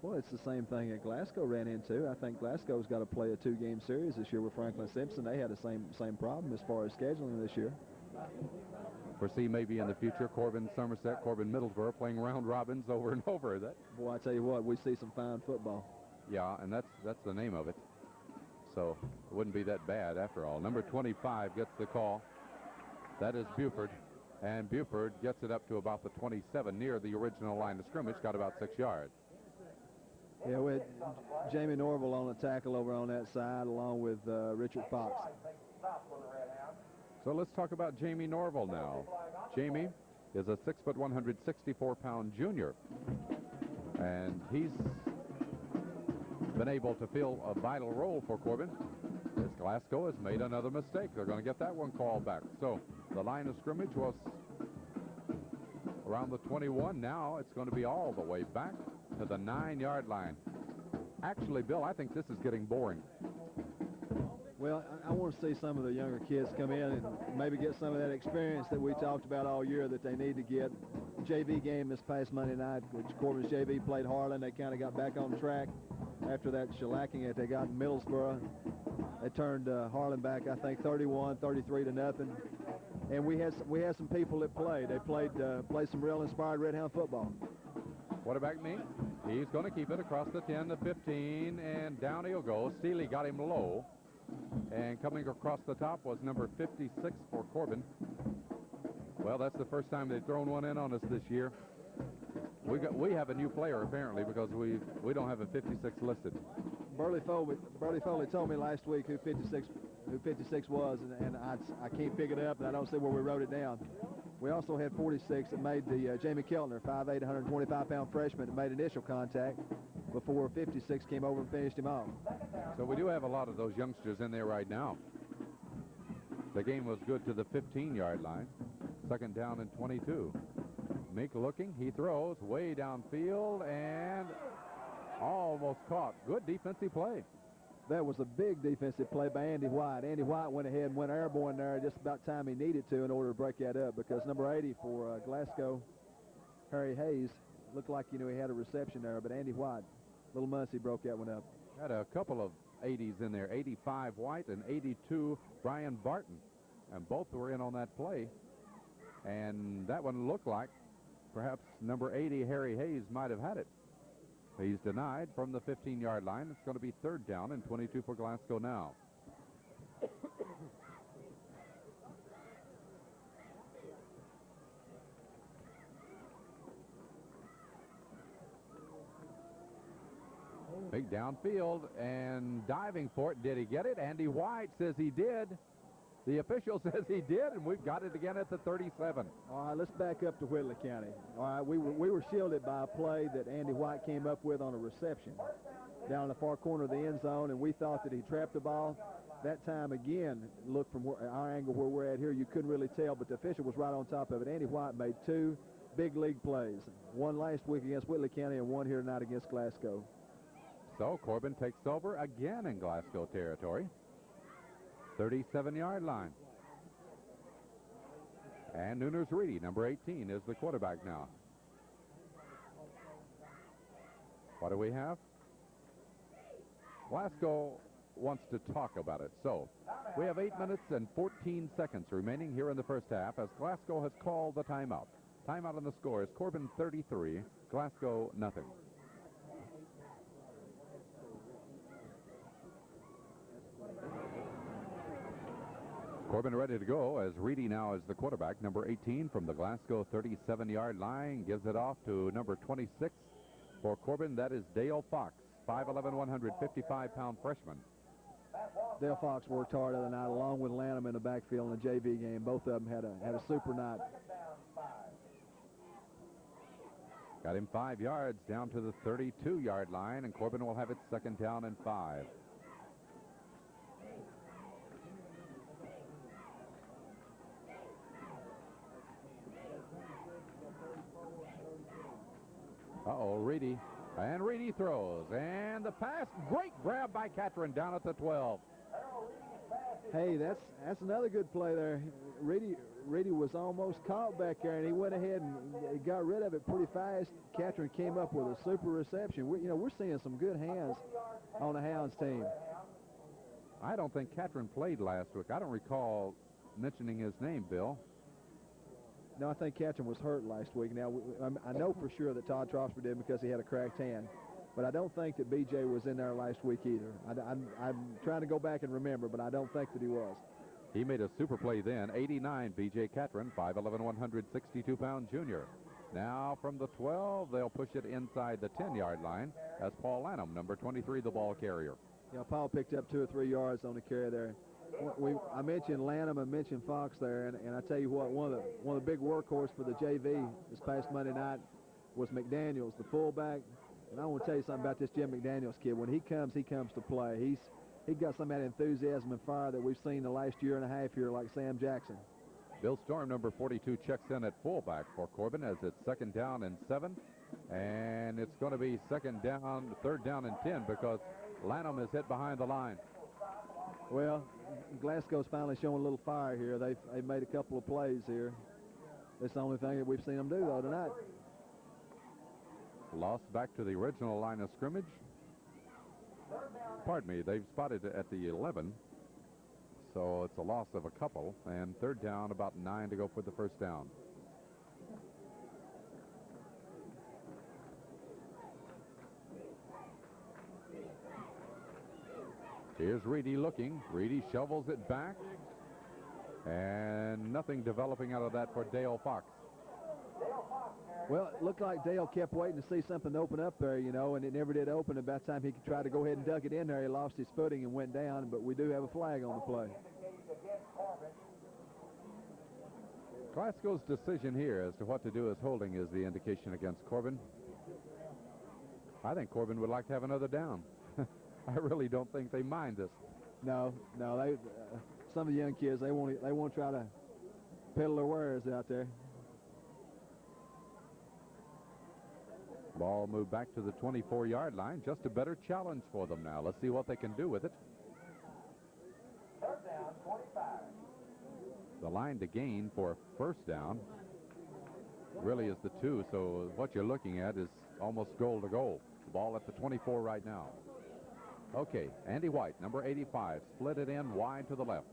Well, it's the same thing that Glasgow ran into. I think Glasgow's got to play a 2-game series this year with Franklin Simpson. They had the same problem as far as scheduling this year. Foresee maybe in the future Corbin Somerset, Corbin Middlesborough playing round robins over and over. Boy, I tell you what, we see some fine football. Yeah, and that's the name of it. So it wouldn't be that bad after all. Number 25 gets the call. That is Buford, and Buford gets it up to about the 27, near the original line of scrimmage, got about 6 yards. Yeah, we had Jamie Norville on the tackle over on that side, along with Richard Fox. So let's talk about Jamie Norville now. Jamie is a 6', 164-pound junior, and he's been able to fill a vital role for Corbin. As Glasgow has made another mistake. They're going to get that one called back. So the line of scrimmage was around the 21. Now it's going to be all the way back to the 9-yard line. Actually, Bill, I think this is getting boring. Well, I want to see some of the younger kids come in and maybe get some of that experience that we talked about all year that they need to get. JV game this past Monday night, which Corbin's JV played Harlan. They kind of got back on track after that shellacking that they got in Middlesborough. They turned Harlan back, I think, 33-0. And we had some people that played. They played some real inspired Redhound football. Quarterback me. He's going to keep it across the 10 to 15, and down he'll go. Seeley got him low. And coming across the top was number 56 for Corbin. Well, that's the first time they've thrown one in on us this year. We have a new player apparently, because we don't have a 56 listed. Burley Foley told me last week who 56 was, and I can't pick it up, and I don't see where we wrote it down. We also had 46 that made the Jamie Keltner, 5'8", 125-pound freshman, that made initial contact before 56 came over and finished him off. So we do have a lot of those youngsters in there right now. The game was good to the 15-yard line. Second down and 22. Meek looking. He throws way downfield and almost caught. Good defensive play. That was a big defensive play by Andy White. Andy White went ahead and went airborne there just about time he needed to in order to break that up, because number 80 for Glasgow, Harry Hayes, looked like, he had a reception there, but Andy White, little Muncie, broke that one up. Had a couple of 80s in there, 85 White and 82 Brian Barton, and both were in on that play. And that one looked like perhaps number 80, Harry Hayes, might have had it. He's denied from the 15-yard line. It's going to be 3rd down and 22 for Glasgow now. Big downfield and diving for it. Did he get it? Andy White says he did. The official says he did, and we've got it again at the 37. All right, let's back up to Whitley County. All right, we were shielded by a play that Andy White came up with on a reception down in the far corner of the end zone, and we thought that he trapped the ball. That time, again, look from our angle where we're at here, you couldn't really tell, but the official was right on top of it. Andy White made 2 big league plays, one last week against Whitley County and one here tonight against Glasgow. So Corbin takes over again in Glasgow territory. 37-yard line. And Nooners Reedy, number 18, is the quarterback now. What do we have? Glasgow wants to talk about it. So we have 8 minutes and 14 seconds remaining here in the first half as Glasgow has called the timeout. Timeout on the score is Corbin 33, Glasgow nothing. Corbin ready to go as Reedy now is the quarterback. Number 18 from the Glasgow 37-yard line gives it off to number 26 for Corbin. That is Dale Fox, 5'11", 155-pound freshman. Dale Fox worked hard the other night along with Lanham in the backfield in the JV game. Both of them had a super night. Got him 5 yards down to the 32-yard line, and Corbin will have it 2nd down and 5. Uh-oh, Reedy. And Reedy throws. And the pass, great grab by Catron down at the 12. Hey, that's another good play there. Reedy was almost caught back there, and he went ahead and got rid of it pretty fast. Catron came up with a super reception. We're seeing some good hands on the Hounds team. I don't think Catron played last week. I don't recall mentioning his name, Bill. No, I think Catron was hurt last week. Now, I know for sure that Todd Trosper did because he had a cracked hand. But I don't think that B.J. was in there last week either. I'm trying to go back and remember, but I don't think that he was. He made a super play then. 89, B.J. Catron, 5'11", 162-pound junior. Now from the 12, they'll push it inside the 10-yard line as Paul Lanham, number 23, the ball carrier. Yeah, Paul picked up 2 or 3 yards on the carry there. I mentioned Lanham and mentioned Fox there, and I tell you what, one of the big workhorse for the JV this past Monday night was McDaniels, the fullback. And I want to tell you something about this Jim McDaniels kid. When he comes to play. He got some of that enthusiasm and fire that we've seen the last year and a half here, like Sam Jackson. Bill Storm, number 42, checks in at fullback for Corbin as it's 2nd down and 7. And it's going to be 3rd down and 10 because Lanham is hit behind the line. Well, Glasgow's finally showing a little fire here. They've made a couple of plays here. That's the only thing that we've seen them do, though, tonight. Lost back to the original line of scrimmage. Pardon me, they've spotted it at the 11. So it's a loss of a couple. And 3rd down, about 9 to go for the 1st down. Here's Reedy looking. Reedy shovels it back. And nothing developing out of that for Dale Fox. Well, it looked like Dale kept waiting to see something open up there, and it never did open. About the time he could try to go ahead and duck it in there, he lost his footing and went down, but we do have a flag on the play. Glasgow's decision here as to what to do as holding is the indication against Corbin. I think Corbin would like to have another down. I really don't think they mind this. No, some of the young kids, they won't try to peddle their wares out there. Ball moved back to the 24-yard line. Just a better challenge for them now. Let's see what they can do with it. 3rd down, 25. The line to gain for a 1st down really is the 2. So what you're looking at is almost goal to goal. The ball at the 24 right now. Okay, Andy White, number 85, split it in wide to the left.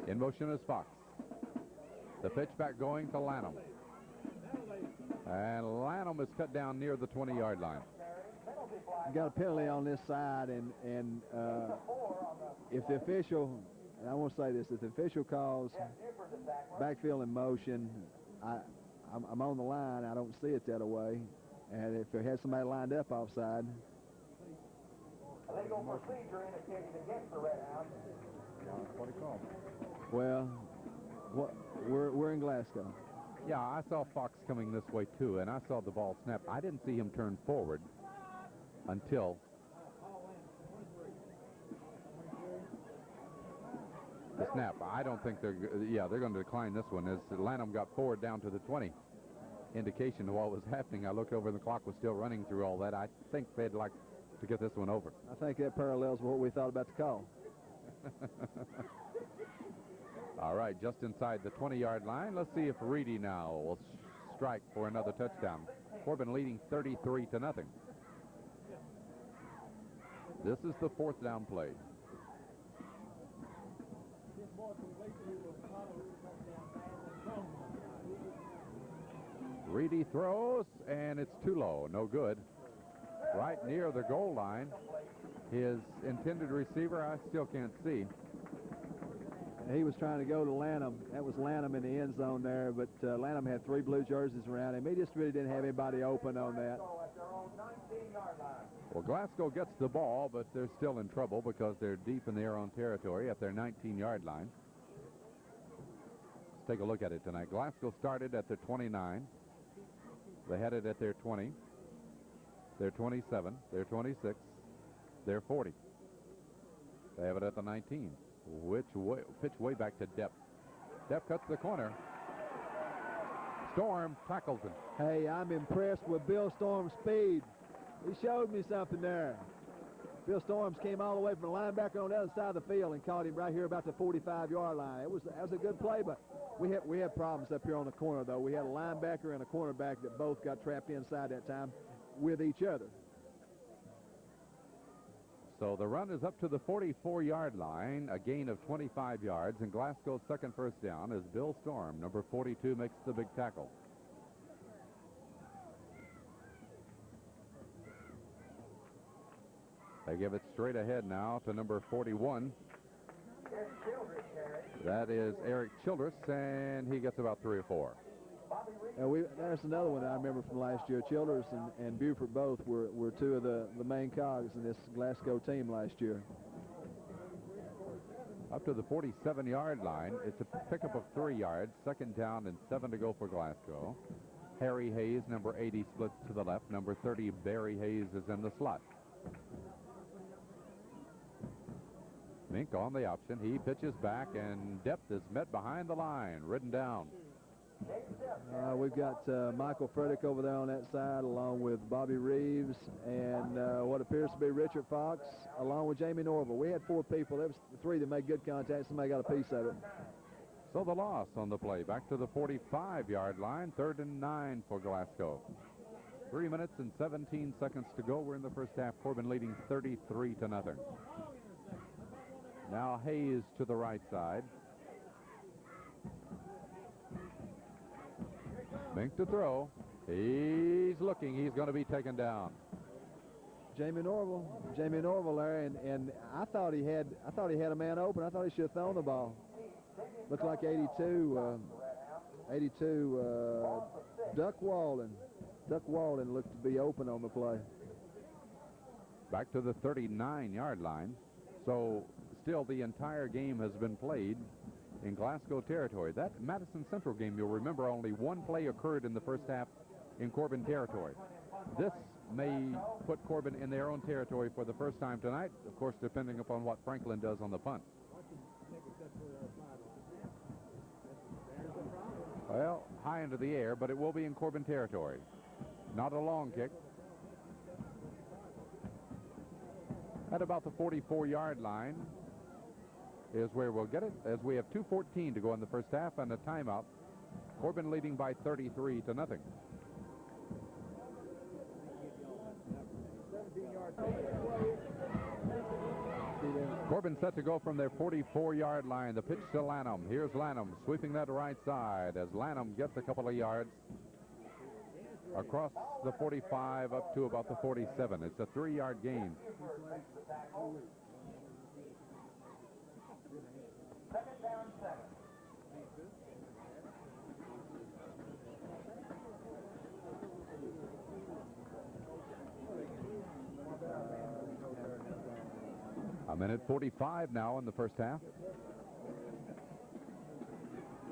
In motion is Fox. The pitch back going to Lanham. And Lanham is cut down near the 20-yard line. You got a penalty on this side, and if the official, and I want to say this, if the official calls backfield in motion, I'm on the line. I don't see it that way. And if there had somebody lined up offside. Illegal procedure indicated against the Redhounds. What do you call? Well, we're in Glasgow. Yeah, I saw Fox coming this way too, and I saw the ball snap. I didn't see him turn forward until the snap. I don't think they're going to decline this one as Lanham got forward down to the 20. Indication of what was happening. I looked over and the clock was still running through all that. I think they'd like to get this one over. I think that parallels what we thought about the call. All right, just inside the 20-yard line. Let's see if Reedy now will strike for another touchdown. Corbin leading 33-0. This is the 4th down play. Reedy throws, and it's too low. No good. Right near the goal line. His intended receiver, I still can't see. He was trying to go to Lanham. That was Lanham in the end zone there, but Lanham had 3 blue jerseys around him. He just really didn't have anybody open on that. Well, Glasgow gets the ball, but they're still in trouble because they're deep in their own territory at their 19-yard line. Let's take a look at it tonight. Glasgow started at their 29. They had it at their 20, their 27, their 26, their 40. They have it at the 19. Pitch way back to Depp. Depp cuts the corner. Storm tackles him. Hey, I'm impressed with Bill Storm's speed. He showed me something there. Bill Storms came all the way from the linebacker on the other side of the field and caught him right here about the 45-yard line. That was a good play, but we had problems up here on the corner, though. We had a linebacker and a cornerback that both got trapped inside that time with each other. So the run is up to the 44-yard line, a gain of 25 yards, and Glasgow's second first down as Bill Storm, number 42, makes the big tackle. They give it straight ahead now to number 41. That is Eric Childress, and he gets about 3 or 4. There's another one I remember from last year. Childers and Buford both were 2 of the main cogs in this Glasgow team last year. Up to the 47-yard line. It's a pickup of 3 yards. Second down and 7 to go for Glasgow. Harry Hayes, number 80, splits to the left. Number 30, Barry Hayes, is in the slot. Mink on the option. He pitches back, and depth is met behind the line. Ridden down. We've got Michael Frederick over there on that side, along with Bobby Reeves and what appears to be Richard Fox, along with Jamie Norville. We had 4 people. There was 3 that made good contact. Somebody got a piece of it. So the loss on the play. Back to the 45-yard line. 3rd and 9 for Glasgow. 3 minutes and 17 seconds to go. We're in the first half. Corbin leading 33-0. Now Hayes to the right side. Mink to throw. He's looking. He's going to be taken down. Jamie Norville there, and I thought he had a man open. I thought he should have thrown the ball. Looked like 82 Duck Walden. Duck Walden looked to be open on the play. Back to the 39-yard line. So still the entire game has been played in Glasgow territory. That Madison Central game, you'll remember, only 1 play occurred in the first half in Corbin territory. This may put Corbin in their own territory for the first time tonight, of course, depending upon what Franklin does on the punt. Well, high into the air, but it will be in Corbin territory. Not a long kick. At about the 44-yard line is where we'll get it, as we have 2:14 to go in the first half and a timeout. Corbin leading by 33-0. Corbin set to go from their 44-yard line. The pitch to Lanham. Here's Lanham sweeping that right side as Lanham gets a couple of yards across the 45 up to about the 47. It's a 3-yard gain. Second down, 7. A minute 45 now in the first half.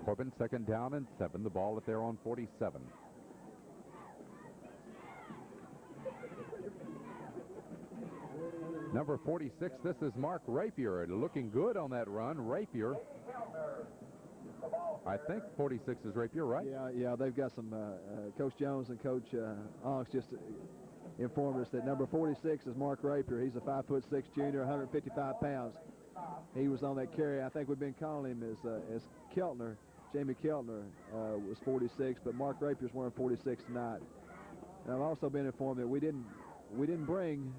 Corbin second down and 7. The ball at their own 47. Number 46, this is Mark Rapier, looking good on that run. Rapier, I think 46 is Rapier, right? Yeah, they've got some, Coach Jones and Coach Onks just informed us that number 46 is Mark Rapier. He's a 5'6" junior, 155 pounds. He was on that carry. I think we've been calling him as Keltner. Jamie Keltner was 46, but Mark Rapier's wearing 46 tonight. And I've also been informed that we didn't bring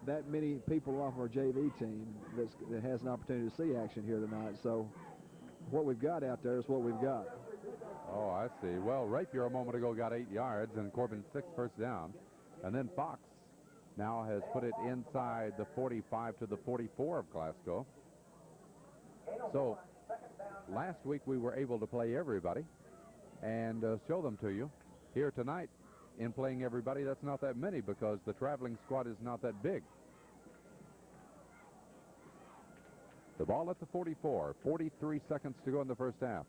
that many people off our JV team that has an opportunity to see action here tonight. So what we've got out there is what we've got. Oh, I see. Well, Rapier a moment ago got 8 yards, and Corbin 6 first down. And then Fox now has put it inside the 45 to the 44 of Glasgow. So last week we were able to play everybody and show them to you. Here tonight, in playing everybody, that's not that many because the traveling squad is not that big. The ball at the 44, 43 seconds to go in the first half.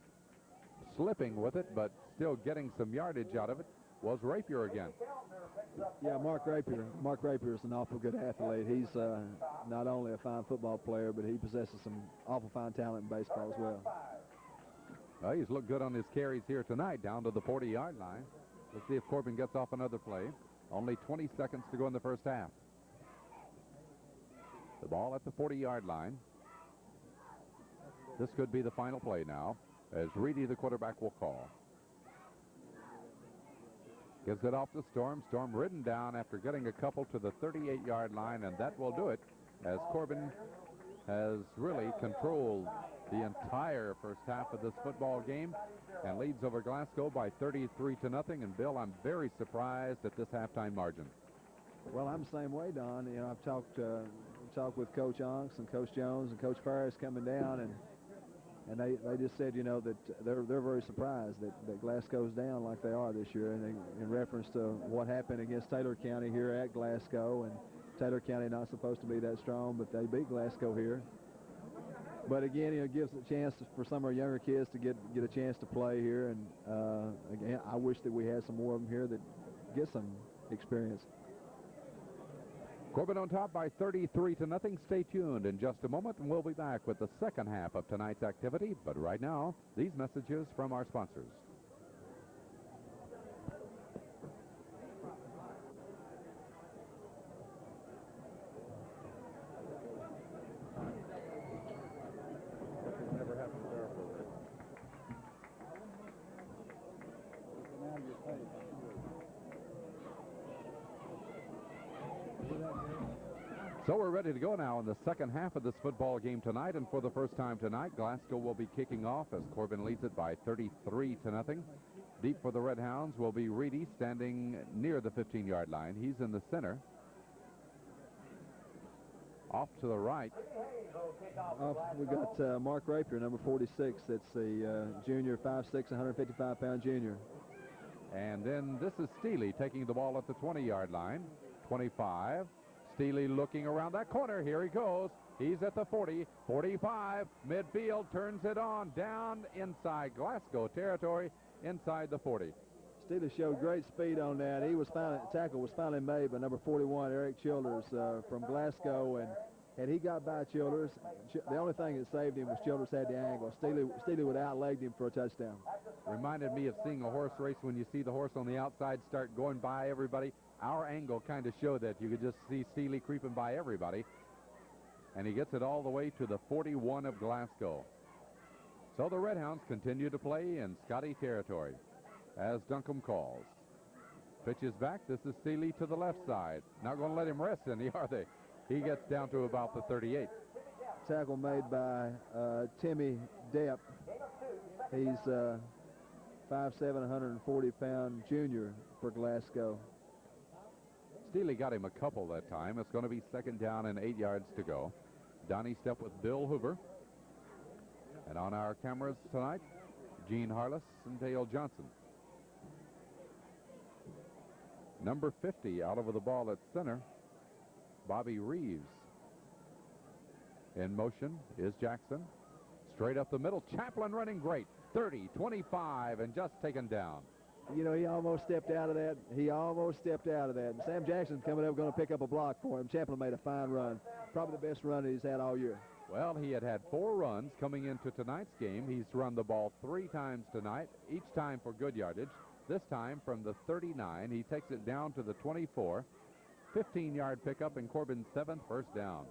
Slipping with it, but still getting some yardage out of it, was Rapier again. Yeah, Mark Rapier. Mark Rapier is an awful good athlete. He's not only a fine football player, but he possesses some awful fine talent in baseball as well. Well, he's looked good on his carries here tonight, down to the 40-yard line. Let's see if Corbin gets off another play. Only 20 seconds to go in the first half. The ball at the 40-yard line. This could be the final play now, as Reedy, the quarterback, will call. Gives it off to Storm. Storm ridden down after getting a couple to the 38-yard line, and that will do it, as Corbin has really controlled the entire first half of this football game and leads over Glasgow by 33-0. And Bill, I'm very surprised at this halftime margin. Well, I'm the same way, Don. You know, I've talked with Coach Onks and Coach Jones and Coach Ferris coming down, and they just said, you know, that they're very surprised that Glasgow's down like they are this year, and in reference to what happened against Taylor County here at Glasgow. And Taylor County not supposed to be that strong, but they beat Glasgow here. But again, it gives a chance for some of our younger kids to get a chance to play here. And again, I wish that we had some more of them here that get some experience. Corbin on top by 33-0. Stay tuned in just a moment, and we'll be back with the second half of tonight's activity. But right now, these messages from our sponsors. So we're ready to go now in the second half of this football game tonight, and for the first time tonight, Glasgow will be kicking off as Corbin leads it by 33-0. Deep for the Red Hounds will be Reedy, standing near the 15-yard line. He's in the center. Off to the right. We got Mark Rapier, number 46. That's the junior, 5'6", 155-pound junior. And then this is Steely taking the ball at the 20-yard line. 25. Steely looking around that corner. Here he goes. He's at the 40, 45, midfield, turns it on, down inside Glasgow territory, inside the 40. Steely showed great speed on that. Tackle was finally made by number 41, Eric Childers from Glasgow, and he got by Childers. The only thing that saved him was Childers had the angle. Steely would outlegged him for a touchdown. Reminded me of seeing a horse race when you see the horse on the outside start going by everybody. Our angle kind of showed that. You could just see Steely creeping by everybody. And he gets it all the way to the 41 of Glasgow. So the Red Hounds continue to play in Scotty territory as Duncombe calls. Pitches back. This is Steely to the left side. Not going to let him rest any, are they? He gets down to about the 38. tackle made by Timmy Depp. He's 5'7", 140-pound junior for Glasgow. Steely got him a couple that time. It's going to be second down and 8 yards to go. Donnie Step with Bill Hoover. And on our cameras tonight, Gene Harless and Dale Johnson. Number 50 out over the ball at center, Bobby Reeves. In motion is Jackson. Straight up the middle, Chaplin running great. 30, 25, and just taken down. You know, he almost stepped out of that. And Sam Jackson coming up going to pick up a block for him. Chaplin made a fine run. Probably the best run that he's had all year. Well, he had 4 runs coming into tonight's game. He's run the ball 3 times tonight, each time for good yardage. This time from the 39, he takes it down to the 24. 15-yard pickup in Corbin's 7th first down.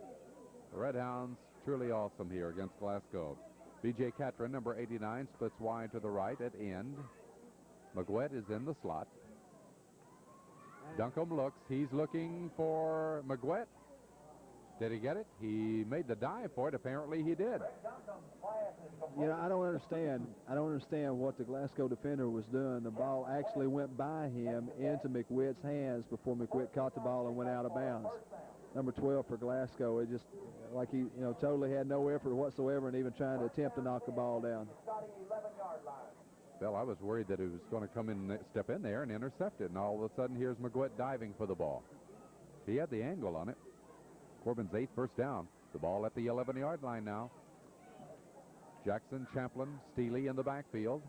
The Red Hounds truly awesome here against Glasgow. B.J. Catron, number 89, splits wide to the right at end. McGuett is in the slot. Duncombe looks. He's looking for McGuett. Did he get it? He made the dive for it. Apparently he did. You know, I don't understand what the Glasgow defender was doing. The ball actually went by him into McGuitt's hands before McGuitt caught the ball and went out of bounds. Number 12 for Glasgow. It just like he, totally had no effort whatsoever and even trying to attempt to knock the ball down. Well, I was worried that he was going to come in, step in there and intercept it, and all of a sudden here's McGuett diving for the ball. He had the angle on it. Corbin's 8th first down. The ball at the 11-yard line now. Jackson, Chaplin, Steely in the backfield.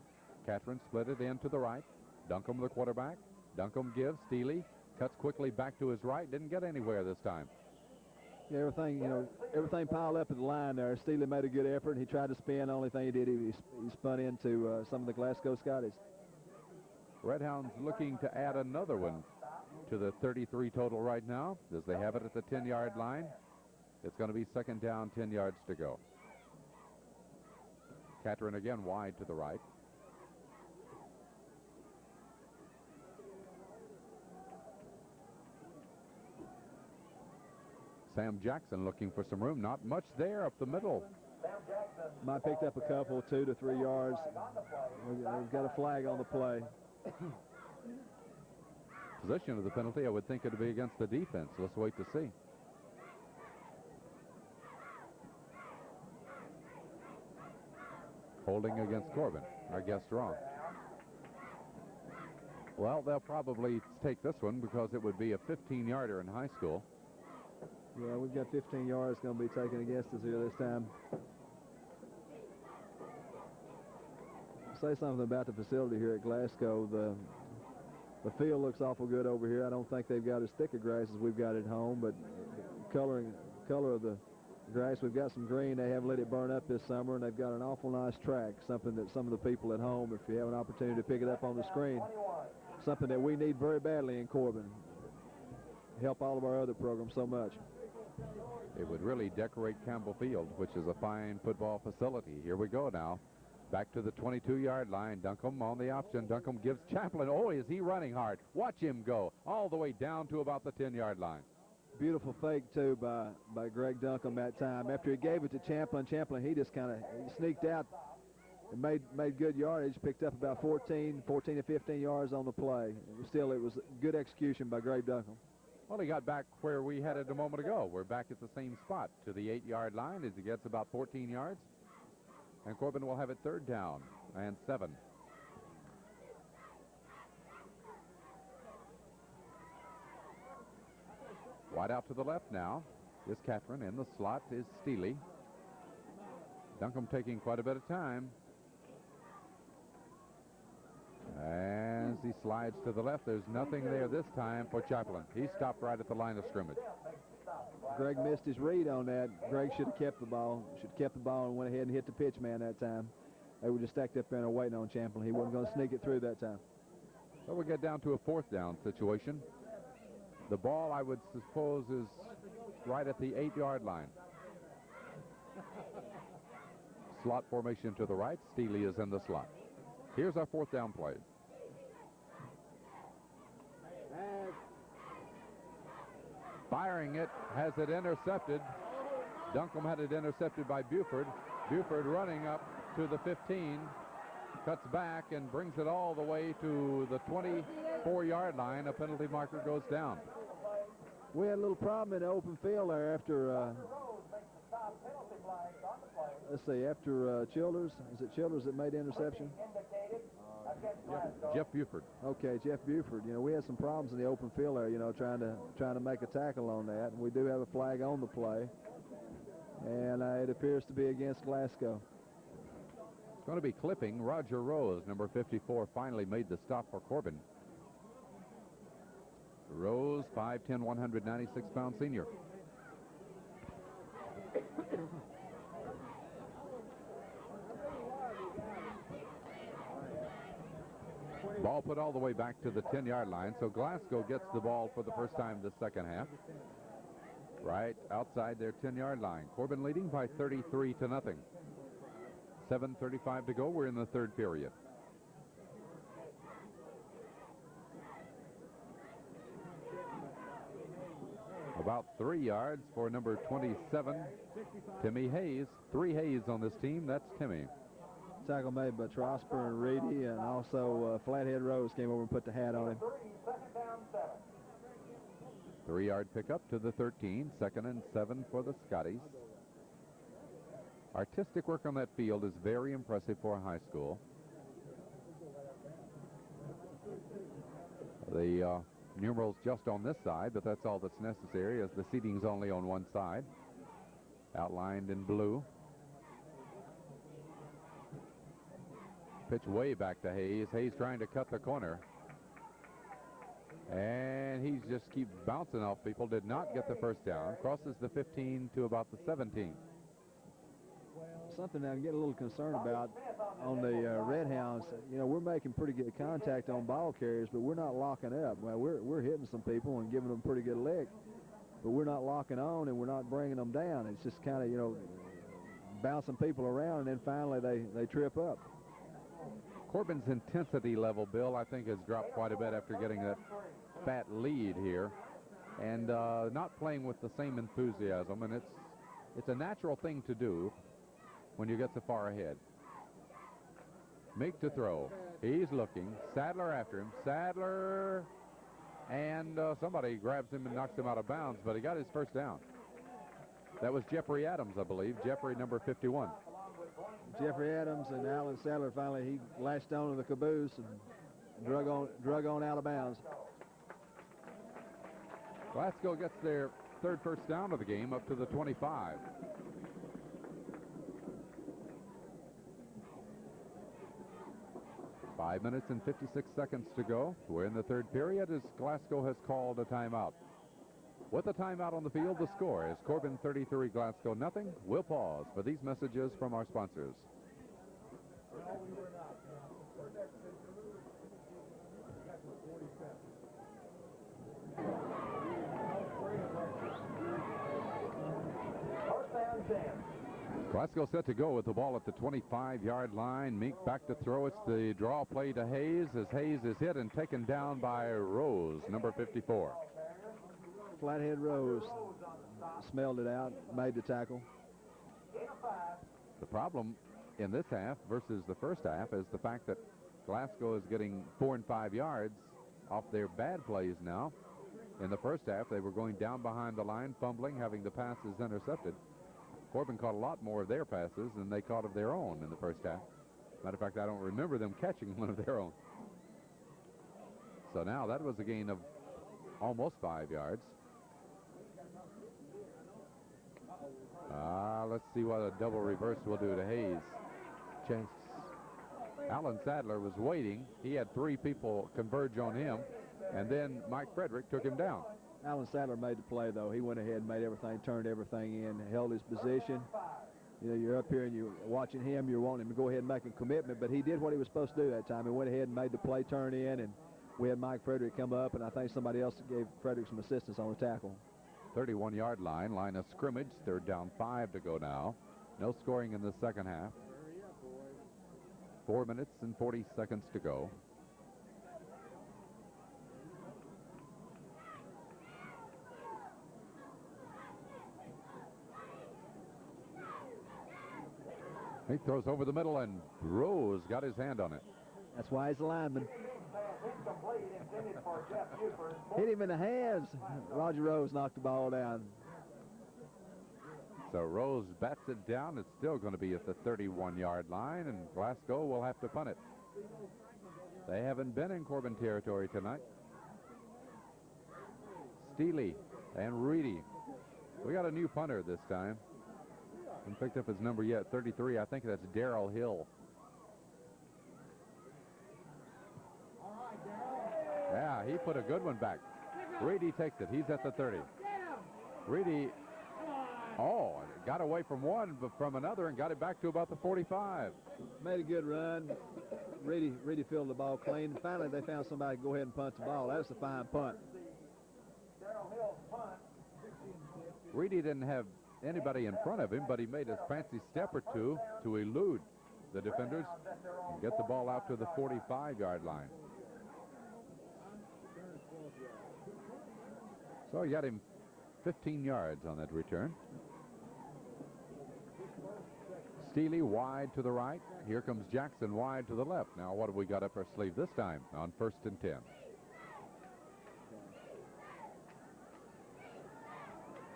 Catron split it in to the right. Duncombe the quarterback. Duncombe gives. Steely cuts quickly back to his right. Didn't get anywhere this time. Yeah, everything piled up at the line there. Steely made a good effort. He tried to spin. The only thing he did, he spun into some of the Glasgow Scotties. Red Hounds looking to add another one to the 33 total right now, as they have it at the 10-yard line. It's going to be second down, 10 yards to go. Catron again wide to the right. Sam Jackson looking for some room. Not much there up the middle. Might picked up a couple, 2 to 3 yards. We've got a flag on the play. Position of the penalty, I would think it would be against the defense. Let's wait to see. Holding against Corbin. I guess wrong. Well, they'll probably take this one because it would be a 15-yarder in high school. Yeah, we've got 15 yards going to be taken against us here this time. Say something about the facility here at Glasgow. The field looks awful good over here. I don't think they've got as thick a grass as we've got at home, but color of the grass, we've got some green. They haven't let it burn up this summer, and they've got an awful nice track, something that some of the people at home, if you have an opportunity to pick it up on the screen, something that we need very badly in Corbin. Help all of our other programs so much. It would really decorate Campbell Field, which is a fine football facility. Here we go now. Back to the 22-yard line. Duncombe on the option. Duncombe gives Chaplin. Oh, is he running hard? Watch him go all the way down to about the 10-yard line. Beautiful fake, too, by Greg Duncombe that time. After he gave it to Chaplin, he just kind of sneaked out and made good yardage, picked up about 14 to 15 yards on the play. It was good execution by Greg Duncombe. Well, he got back where we had it a moment ago. We're back at the same spot to the 8-yard line as he gets about 14 yards. And Corbin will have it third down and 7. Wide out to the left now is Catron. In the slot is Steely. Duncombe taking quite a bit of time. As he slides to the left, there's nothing there this time for Chaplin. He stopped right at the line of scrimmage. Greg missed his read on that. Greg should have kept the ball. And went ahead and hit the pitch man that time. They were just stacked up there and waiting on Chaplin. He wasn't going to sneak it through that time. So we get down to a fourth down situation. The ball, I would suppose, is right at the 8-yard line. Slot formation to the right. Steely is in the slot. Here's our fourth down play. Firing it, has it intercepted. Duncombe had it intercepted by Buford. Buford running up to the 15, cuts back and brings it all the way to the 24-yard line. A penalty marker goes down. We had a little problem in the open field there after, let's see, after Childers. Is it Childers that made the interception? Jeff Buford. Okay, Jeff Buford. You know, we had some problems in the open field there, you know, trying to make a tackle on that. And we do have a flag on the play. And it appears to be against Glasgow. It's going to be clipping. Roger Rose, number 54, finally made the stop for Corbin. Rose, 5'10", 196-pound senior. Ball put all the way back to the 10-yard line, so Glasgow gets the ball for the first time this second half. Right outside their 10-yard line. Corbin leading by 33-0. 7:35 to go. We're in the third period. About 3 yards for number 27, Timmy Hayes. 3 Hayes on this team. That's Timmy. Tackle made by Trosper and Reedy, and also Flathead Rose came over and put the hat on him. 3-yard pickup to the 13. 2nd and 7 for the Scotties. Artistic work on that field is very impressive for a high school. The numerals just on this side, but that's all that's necessary as the seating's only on one side, outlined in blue. Pitch way back to Hayes. Hayes trying to cut the corner. And he just keeps bouncing off people. Did not get the first down. Crosses the 15 to about the 17. Something I'm getting a little concerned about on the Red Hounds. You know, we're making pretty good contact on ball carriers, but we're not locking up. Well, we're hitting some people and giving them a pretty good lick, but we're not locking on and we're not bringing them down. It's just kind of, you know, bouncing people around, and then finally they trip up. Corbin's intensity level, Bill, I think has dropped quite a bit after getting that fat lead here, and not playing with the same enthusiasm, and it's a natural thing to do when you get so far ahead. Make to throw. He's looking. Sadler after him. Sadler, and somebody grabs him and knocks him out of bounds, but he got his first down. That was Jeffrey Adams, I believe. Jeffrey, number 51. Jeffrey Adams and Alan Sadler, finally he latched onto the caboose and drug on out of bounds. Glasgow gets their third first down of the game up to the 25. Five minutes and 56 seconds to go. We're in the third period as Glasgow has called a timeout. With a timeout on the field, the score is Corbin 33, Glasgow nothing. We'll pause for these messages from our sponsors. Glasgow set to go with the ball at the 25-yard line. Meek back to throw. It's the draw play to Hayes as Hayes is hit and taken down by Rose, number 54. Flathead Rose smelled it out, made the tackle. The problem in this half versus the first half is the fact that Glasgow is getting 4 and 5 yards off their bad plays now. In the first half, they were going down behind the line, fumbling, having the passes intercepted. Corbin caught a lot more of their passes than they caught of their own in the first half. Matter of fact, I don't remember them catching one of their own. So now that was a gain of almost 5 yards. Let's see what a double reverse will do to Hayes. Chase. Alan Sadler was waiting. He had 3 people converge on him, and then Mike Frederick took him down. Alan Sadler made the play, though. He went ahead and made everything, turned everything in, held his position. You know, you're up here and you're watching him. You're wanting him to go ahead and make a commitment, but he did what he was supposed to do that time. He went ahead and made the play turn in, and we had Mike Frederick come up, and I think somebody else gave Frederick some assistance on the tackle. 31-yard line of scrimmage. Third down, 5 to go now. No scoring in the second half. 4 minutes and 40 seconds to go. He throws over the middle, and Rose got his hand on it. That's why he's a lineman. Hit him in the hands. Roger Rose knocked the ball down. So Rose bats it down. It's still going to be at the 31-yard line, and Glasgow will have to punt it. They haven't been in Corbin territory tonight. Steely and Reedy. We got a new punter this time. Haven't picked up his number yet, 33. I think that's Darrell Hill. Yeah, he put a good one back. Reedy takes it. He's at the 30. Reedy, got away from one, but from another, and got it back to about the 45. Made a good run. Reedy fielded the ball clean. Finally, they found somebody to go ahead and punt the ball. That was a fine punt. Reedy didn't have anybody in front of him, but he made a fancy step or two to elude the defenders and get the ball out to the 45-yard line. So he got him 15 yards on that return. Steely wide to the right. Here comes Jackson wide to the left. Now what have we got up our sleeve this time on 1st and 10?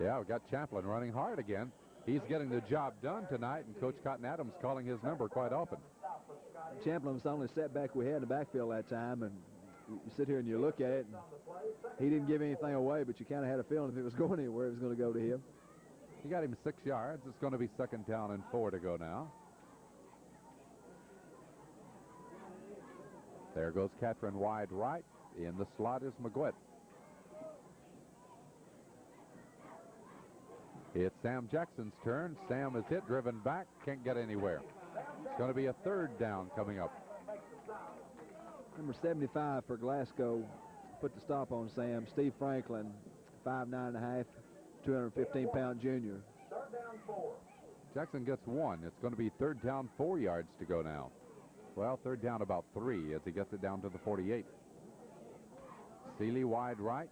Yeah, we've got Champlin running hard again. He's getting the job done tonight, and Coach Cotton Adams calling his number quite often. Champlin was the only setback we had in the backfield that time, and you sit here and you look at it, and he didn't give anything away, but you kind of had a feeling if it was going anywhere, it was going to go to him. He got him 6 yards. It's going to be 2nd down and 4 to go now. There goes Catherine wide right. In the slot is McGuett. It's Sam Jackson's turn. Sam is hit, driven back, can't get anywhere. It's going to be a 3rd down coming up. Number 75 for Glasgow put the stop on Sam. Steve Franklin, 5'9½", 215-pound junior. Jackson gets 1. It's going to be 3rd down, 4 yards to go now. Well, 3rd down about 3 as he gets it down to the 48. Seeley wide right.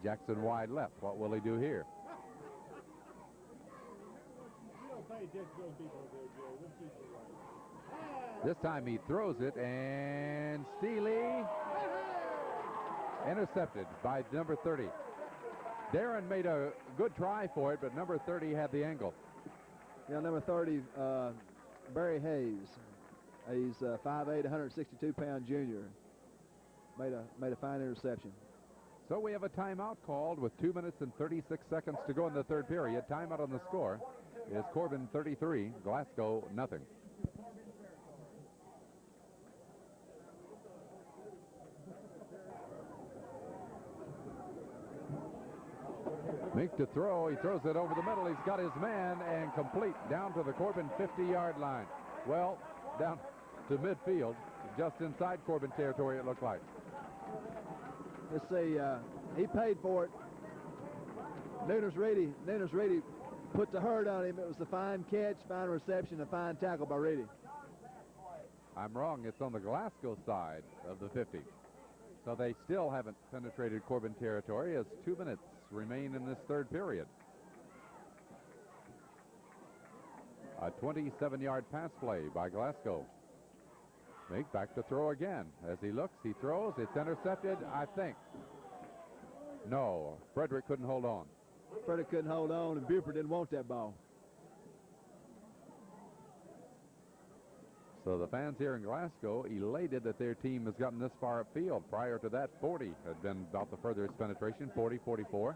Jackson wide left. What will he do here? This time he throws it, and Steely intercepted by number 30. Darren made a good try for it, but number 30 had the angle. Yeah, number 30, Barry Hayes. He's 5'8", 162-pound junior. Made a fine interception. So we have a timeout called with 2 minutes and 36 seconds to go in the 3rd period. Timeout on the score is Corbin 33, Glasgow nothing. Meek to throw. He throws it over the middle. He's got his man, and complete down to the Corbin 50-yard line. Well, down to midfield, just inside Corbin territory, it looked like. Let's see. He paid for it. Nunes Reedy put the hurt on him. It was a fine catch, fine reception, a fine tackle by Reedy. I'm wrong. It's on the Glasgow side of the 50. So they still haven't penetrated Corbin territory as 2 minutes remain in this 3rd period. A 27-yard pass play by Glasgow. Meek back to throw again. As he looks, he throws. It's intercepted, I think. No, Frederick couldn't hold on. Frederick couldn't hold on, and Buford didn't want that ball. So the fans here in Glasgow elated that their team has gotten this far upfield. Prior to that, 40 had been about the furthest penetration, 40-44.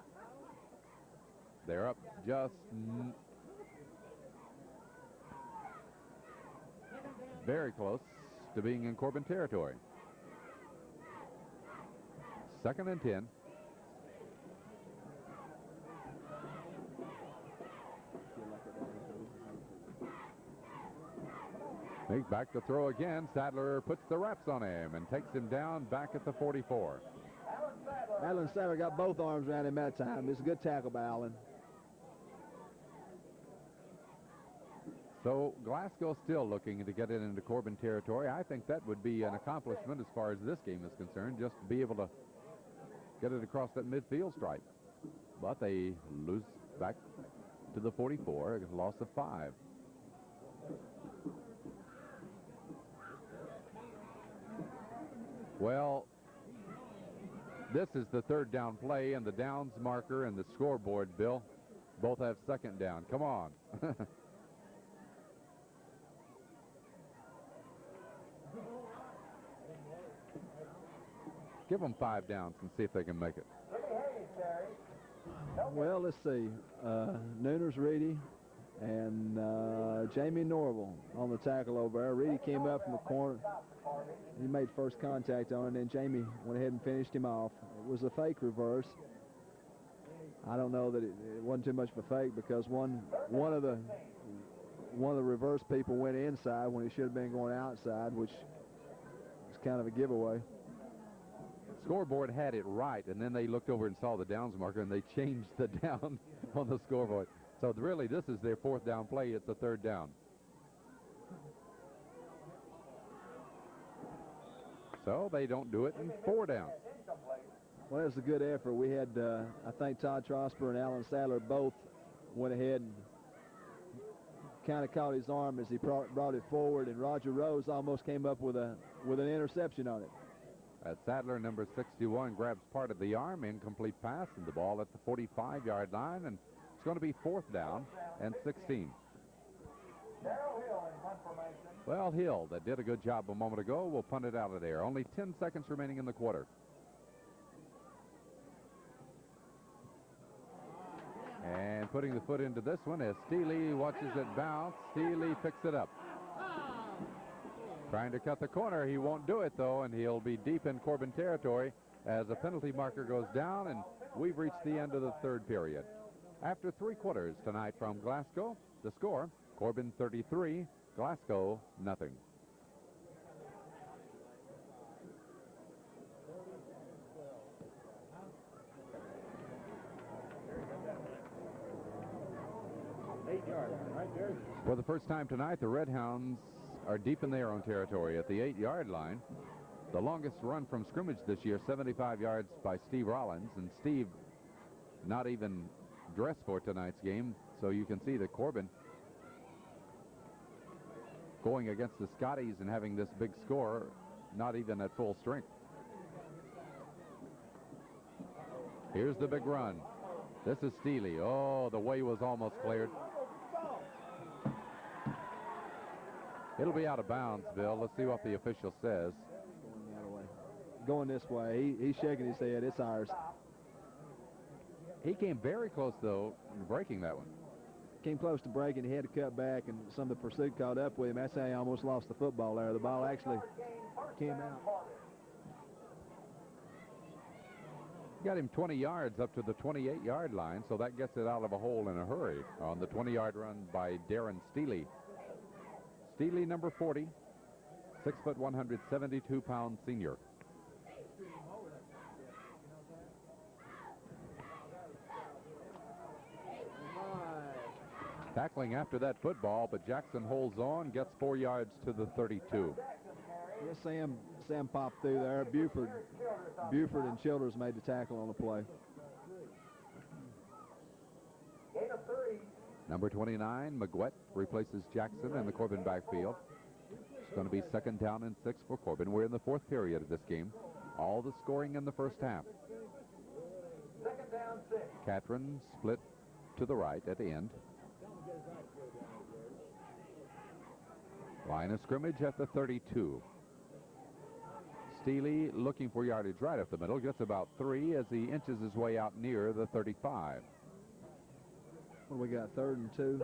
They're up just very close to being in Corbin territory. 2nd and 10. Meek back to throw again. Sadler puts the reps on him and takes him down back at the 44. Alan Sadler got both arms around him that time. It's a good tackle by Allen. So Glasgow still looking to get it into Corbin territory. I think that would be an accomplishment as far as this game is concerned, just to be able to get it across that midfield stripe. But they lose back to the 44, a loss of 5. Well, this is the third down play, and the downs marker and the scoreboard, Bill, both have second down. Come on. Give them 5 downs and see if they can make it. Well, let's see. Nooners, Reedy, and Jamie Norval on the tackle over there. Reedy came up from the corner. He made first contact on it, and then Jamie went ahead and finished him off. It was a fake reverse. I don't know that it wasn't too much of a fake, because one of the reverse people went inside when he should have been going outside, which is kind of a giveaway. Scoreboard had it right, and then they looked over and saw the downs marker, and they changed the down on the scoreboard. So really, this is their 4th down play. It's a 3rd down. So they don't do it in 4 downs. Well, it was a good effort. We had, I think, Todd Trosper and Alan Sadler both went ahead and kind of caught his arm as he brought it forward, and Roger Rose almost came up with an interception on it. Sadler, number 61, grabs part of the arm, incomplete pass, and the ball at the 45-yard line, and it's going to be 4th down and 16. Well, Hill, that did a good job a moment ago, will punt it out of there. Only 10 seconds remaining in the quarter. And putting the foot into this one as Steely watches it bounce. Steely picks it up. Trying to cut the corner. He won't do it, though, and he'll be deep in Corbin territory as a penalty marker goes down, and we've reached the end of the 3rd period. After 3 quarters tonight from Glasgow, the score, Corbin 33, Glasgow nothing. For the first time tonight, the Red Hounds are deep in their own territory at the 8-yard line. The longest run from scrimmage this year, 75 yards by Steve Rollins, and Steve not even dressed for tonight's game, so you can see that Corbin going against the Scotties and having this big score, not even at full strength. Here's the big run. This is Steely. Oh, the way was almost cleared. It'll be out of bounds, Bill. Let's see what the official says. Going this way. He's shaking his head. It's ours. He came very close, though, in breaking that one. Came close to breaking. He had to cut back, and some of the pursuit caught up with him. That's how he almost lost the football there. The ball actually came out. Got him 20 yards up to the 28-yard line, so that gets it out of a hole in a hurry on the 20-yard run by Darren Steely. Steely, number 40, 6 foot 172-pound senior. Tackling after that football, but Jackson holds on, gets 4 yards to the 32. Yes, Sam popped through there. Buford and Childers made the tackle on the play. Number 29, McGuett, replaces Jackson in the Corbin backfield. It's going to be 2nd down and 6 for Corbin. We're in the 4th period of this game. All the scoring in the first half. 2nd down, 6. Catron split to the right at the end. Line of scrimmage at the 32. Steely looking for yardage right up the middle. Gets about 3 as he inches his way out near the 35. What do we got? 3rd and 2.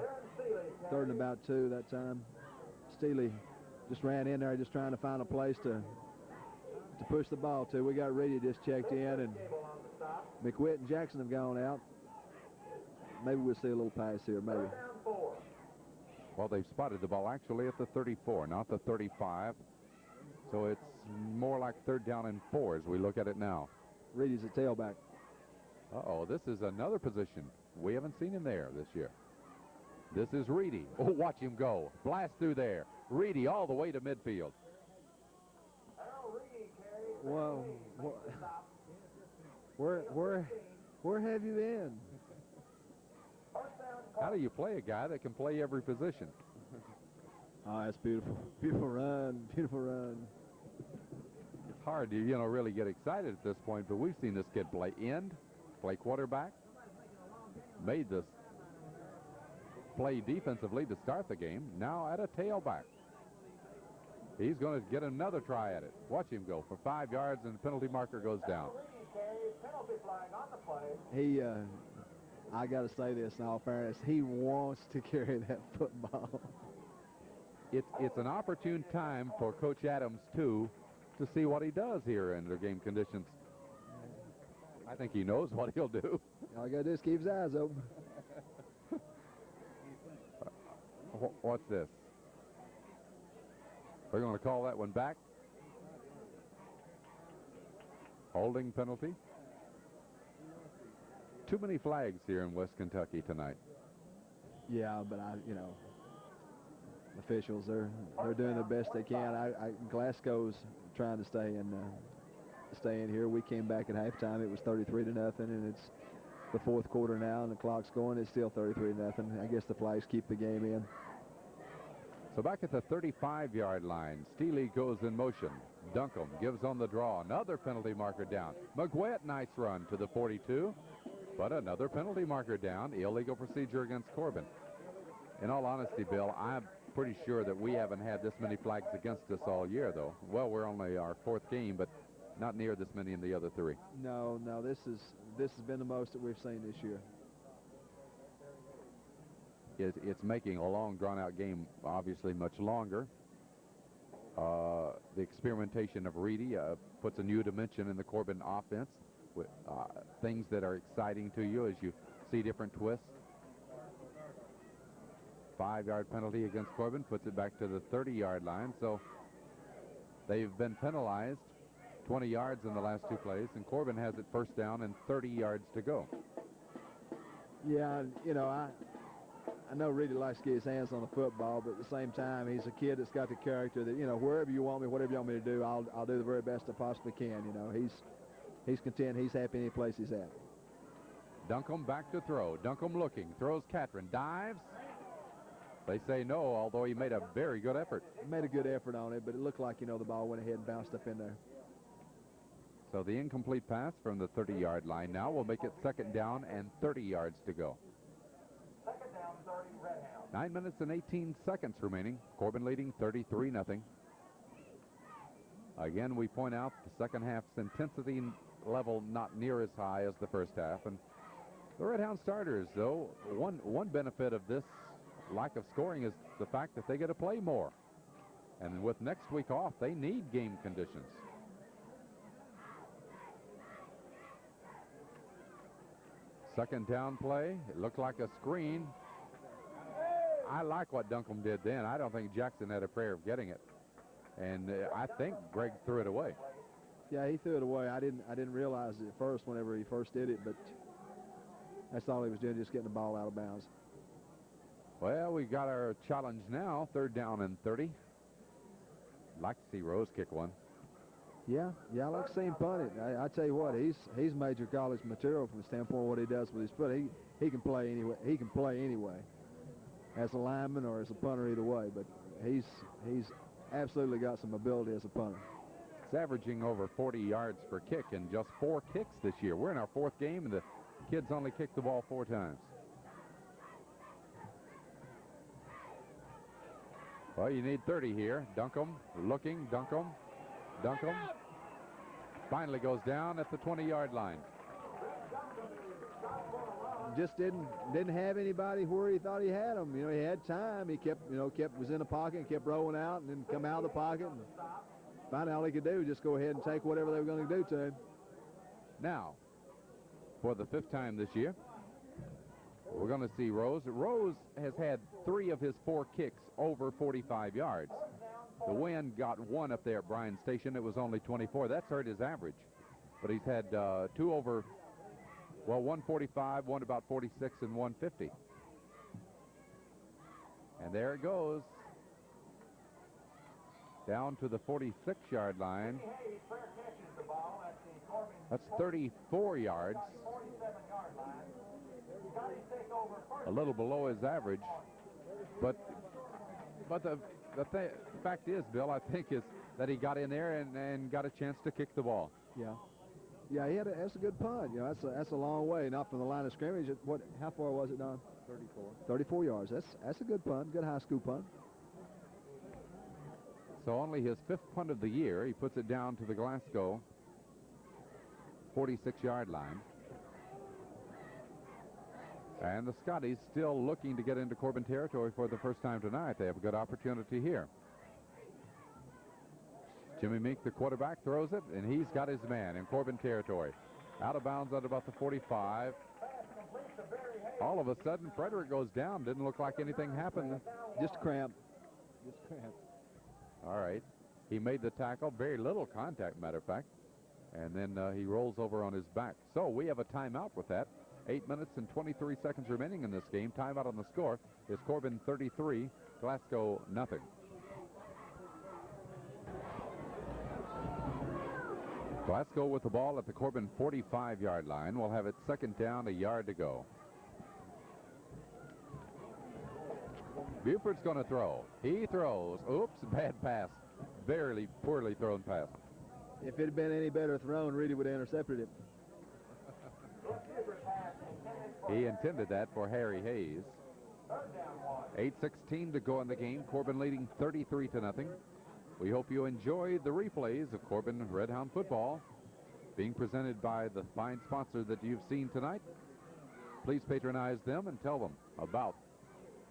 3rd and about 2 that time. Steely just ran in there just trying to find a place to push the ball to. We got Reedy just checked in, and McWitt and Jackson have gone out. Maybe we'll see a little pass here, maybe. Well, they've spotted the ball actually at the 34, not the 35. So it's more like 3rd down and 4 as we look at it now. Reedy's a tailback. Uh-oh, this is another position. We haven't seen him there this year. This is Reedy. Oh, watch him go. Blast through there. Reedy all the way to midfield. Well, where have you been? How do you play a guy that can play every position? Oh, that's beautiful. Beautiful run. Beautiful run. hard to, really get excited at this point, but we've seen this kid play end, play quarterback, made this play defensively to start the game, now at a tailback. He's going to get another try at it. Watch him go for 5 yards, and the penalty marker goes down. He, I got to say this in all fairness, he wants to carry that football. It's an opportune time for Coach Adams, too, to see what he does here in the game conditions. I think he knows what he'll do. All you got to do is keep his eyes open. What's this? We're going to call that one back. Holding penalty. Too many flags here in West Kentucky tonight. Yeah, but officials, they're doing the best they can. Glasgow's trying to stay in here. We came back at halftime. It was 33-0, and it's the fourth quarter now, and the clock's going. It's still 33-0. I guess the flags keep the game in. So back at the 35-yard line, Steele goes in motion. Duncombe gives on the draw. Another penalty marker down. McGuett, nice run to the 42, but another penalty marker down. Illegal procedure against Corbin. In all honesty, Bill, I'm pretty sure that we haven't had this many flags against us all year, though. Well, we're only our 4th game, but not near this many in the other 3. No, this has been the most that we've seen this year. It's making a long, drawn-out game obviously much longer. The experimentation of Reedy puts a new dimension in the Corbin offense with things that are exciting to you as you see different twists. 5-yard penalty against Corbin puts it back to the 30-yard line. So they've been penalized 20 yards in the last 2 plays, and Corbin has it first down and 30 yards to go. Yeah, I know Reedy likes to get his hands on the football, but at the same time, he's a kid that's got the character that, wherever you want me, whatever you want me to do, I'll do the very best I possibly can. He's content. He's happy any place he's at. Duncombe back to throw. Duncombe looking, throws Catron, dives. They say no, although he made a very good effort. He made a good effort on it, but it looked like, the ball went ahead and bounced up in there. So the incomplete pass from the 30-yard line now will make it 2nd down and 30 yards to go. 2nd down, 30, Redhound. 9 minutes and 18 seconds remaining. Corbin leading 33-0. Again, we point out the second half's intensity level not near as high as the first half. And the Redhound starters, though, one benefit of this lack of scoring is the fact that they get to play more. And with next week off, they need game conditions. Second down play. It looked like a screen. I like what Duncombe did then. I don't think Jackson had a prayer of getting it. And I think Greg threw it away. Yeah, he threw it away. I didn't realize it at first whenever he first did it, but that's all he was doing, just getting the ball out of bounds. Well, we got our challenge now, 3rd down and 30. Like to see Rose kick one. Yeah, I like to see him punt it. I tell you what, he's major college material from the standpoint of what he does with his foot. He can play anyway. He can play anyway, as a lineman or as a punter, either way. But he's absolutely got some ability as a punter. It's averaging over 40 yards per kick in just 4 kicks this year. We're in our 4th game, and the kid's only kicked the ball 4 times. Well, you need 30 here. Duncombe looking. Duncombe finally goes down at the 20-yard line. Just didn't have anybody where he thought he had him. He had time. He kept was in the pocket and kept rolling out and then come out of the pocket. And finally, all he could do was just go ahead and take whatever they were going to do to him. Now, for the 5th time this year, we're going to see Rose. Rose has had 3 of his 4 kicks over 45 yards. The wind got 1 up there at Bryan Station. It was only 24. That's hurt his average. But he's had 2 over, 145, 1 about 46, and 150. And there it goes. Down to the 46-yard line. That's 34 yards. A little below his average. But the fact is, Bill, I think that he got in there and got a chance to kick the ball. Yeah. Yeah, that's a good punt. You know, that's a long way, not from the line of scrimmage. How far was it, Don? 34. 34 yards. That's a good punt, good high school punt. So only his 5th punt of the year. He puts it down to the Glasgow 46-yard line. And the Scotties still looking to get into Corbin territory for the first time tonight. They have a good opportunity here. Jimmy Meek, the quarterback, throws it, and he's got his man in Corbin territory. Out of bounds at about the 45. All of a sudden, Frederick goes down. Didn't look like anything happened. Just cramp. Just cramp. All right. He made the tackle. Very little contact, matter of fact. And then he rolls over on his back. So we have a timeout with that. 8 minutes and 23 seconds remaining in this game. Timeout on the score is Corbin 33, Glasgow nothing. Glasgow with the ball at the Corbin 45-yard line. Will have it second down, a yard to go. Buford's going to throw. He throws. Oops, bad pass. Very poorly thrown pass. If it had been any better thrown, Reedy would have intercepted it. He intended that for Harry Hayes. 8:16 to go in the game. Corbin leading 33-0. We hope you enjoy the replays of Corbin Red Hound football being presented by the fine sponsor that you've seen tonight. Please patronize them and tell them about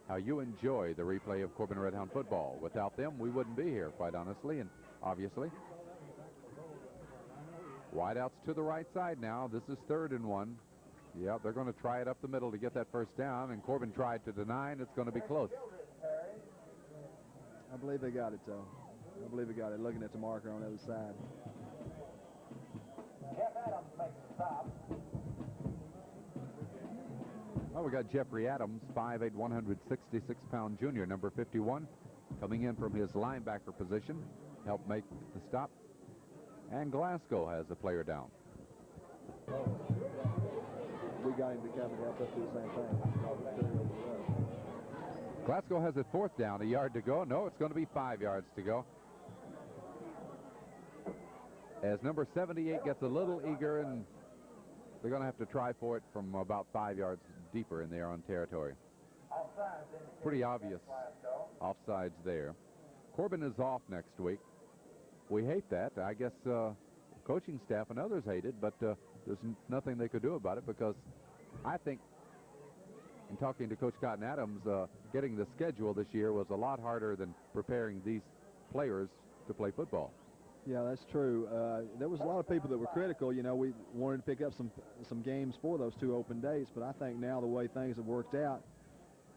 how you enjoy the replay of Corbin Red Hound football. Without them, we wouldn't be here, quite honestly and obviously. Wideouts to the right side now. This is 3rd and 1. Yeah, they're going to try it up the middle to get that first down, and Corbin tried to deny, and it's going to be close. I believe they got it, though. I believe they got it, looking at the marker on the other side. Well, we got Jeffrey Adams, 5'8", 166-pound junior, number 51, coming in from his linebacker position, helped make the stop. And Glasgow has a player down. We got him to come and help us do the same thing. Glasgow has it 4th down, a yard to go. No, it's going to be 5 yards to go. As number 78 gets a little eager, and they're going to have to try for it from about 5 yards deeper in their own territory. Pretty obvious offsides there. Corbin is off next week. We hate that. I guess coaching staff and others hate it, but there's nothing they could do about it, because I think, in talking to Coach Cotton Adams, getting the schedule this year was a lot harder than preparing these players to play football. Yeah, that's true. There was a lot of people that were critical. You know, we wanted to pick up some games for those 2 open dates, but I think now the way things have worked out,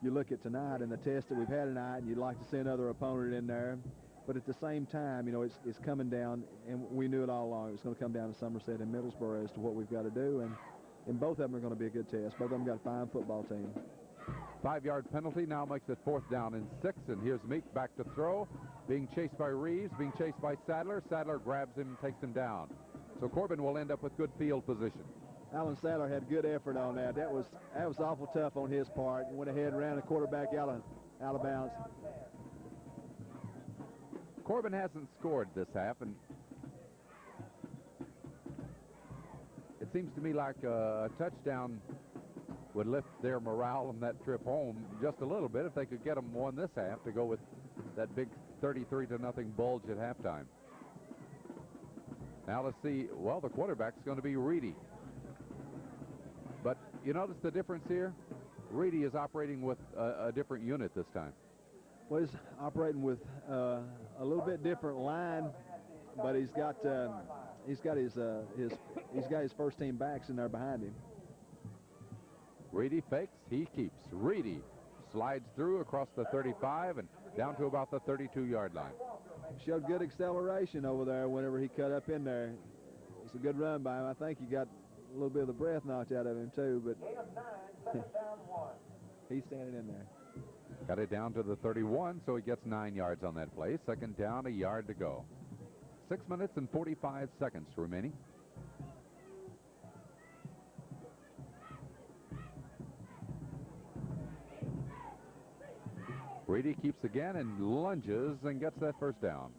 you look at tonight and the test that we've had tonight, and you'd like to see another opponent in there. But at the same time, you know, it's coming down, and we knew it all along. It was going to come down to Somerset and Middlesboro as to what we've got to do, and both of them are going to be a good test. Both of them got a fine football team. 5-yard penalty now makes it 4th down and 6, and here's Meek back to throw, being chased by Reeves, being chased by Sadler. Sadler grabs him and takes him down. So Corbin will end up with good field position. Alan Sadler had good effort on that. That was awful tough on his part. He went ahead and ran the quarterback out of bounds. Corbin hasn't scored this half, and it seems to me like a touchdown would lift their morale on that trip home just a little bit if they could get them one this half to go with that big 33-0 bulge at halftime. Now let's see. Well, the quarterback's going to be Reedy. But you notice the difference here? Reedy is operating with a different unit this time. Well, he's operating with a little bit different line, but he's got his first team backs in there behind him. Reedy fakes, he keeps. Reedy slides through across the 35 and down to about the 32-yard line. Showed good acceleration over there whenever he cut up in there. It's a good run by him. I think he got a little bit of the breath knocked out of him too, but he's standing in there. Got it down to the 31, so he gets 9 yards on that play. Second down, a yard to go. 6 minutes and 45 seconds remaining. Reedy keeps again and lunges and gets that first down.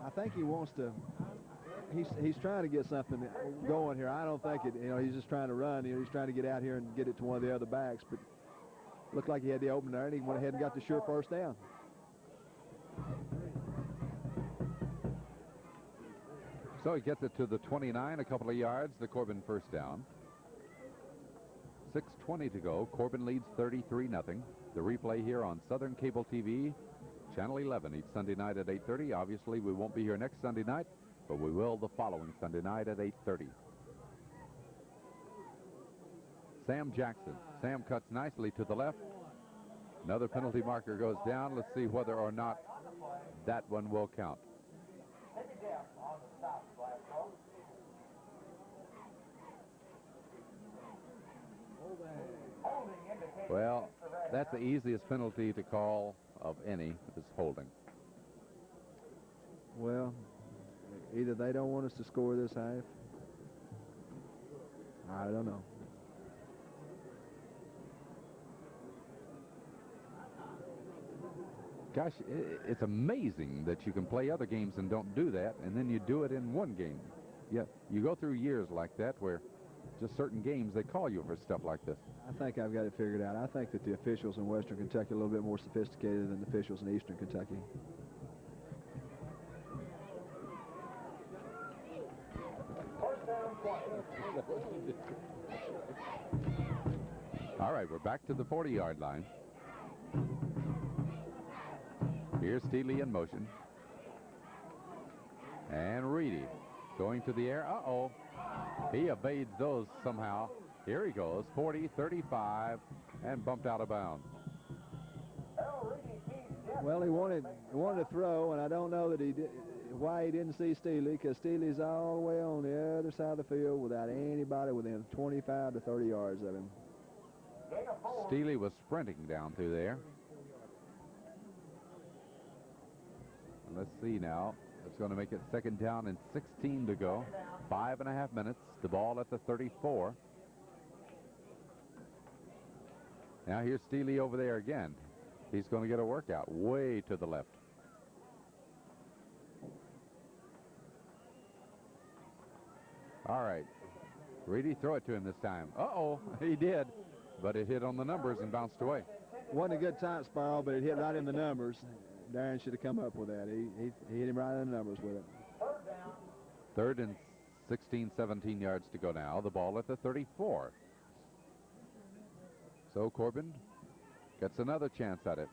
I think he wants to. He's trying to get something going here. I don't think he's just trying to run. He's trying to get out here and get it to one of the other backs. But looked like he had the opening there, and he went ahead and got the sure first down. So he gets it to the 29, a couple of yards, the Corbin first down. 6:20 to go. Corbin leads 33-0. The replay here on Southern Cable TV, Channel 11, each Sunday night at 8:30. Obviously, we won't be here next Sunday night, but we will the following Sunday night at 8:30. Sam Jackson. Sam cuts nicely to the left. Another penalty marker goes down. Let's see whether or not that one will count. Well, that's the easiest penalty to call of any, is holding. Well, either they don't want us to score this half. I don't know. Gosh, it's amazing that you can play other games and don't do that, and then you do it in one game. Yeah, you go through years like that where just certain games they call you for stuff like this. I think I've got it figured out. I think that the officials in Western Kentucky are a little bit more sophisticated than the officials in Eastern Kentucky. All right, we're back to the 40-yard line. Here's Steely in motion. And Reedy going to the air. Uh-oh. He evades those somehow. Here he goes, 40, 35, and bumped out of bounds. Well, he wanted to throw, and I don't know that why he didn't see Steely, because Steely's all the way on the other side of the field without anybody within 25 to 30 yards of him. Steely was sprinting down through there. And let's see now. It's going to make it second down and 16 to go. 5.5 minutes. The ball at the 34. Now here's Steely over there again. He's going to get a workout way to the left. All right. Reedy, throw it to him this time. Uh-oh, he did. But it hit on the numbers and bounced away. Wasn't a good time spiral, but it hit right in the numbers. Darren should have come up with that. He hit him right in the numbers with it. Third and 16, 17 yards to go now. The ball at the 34. So Corbin gets another chance at it.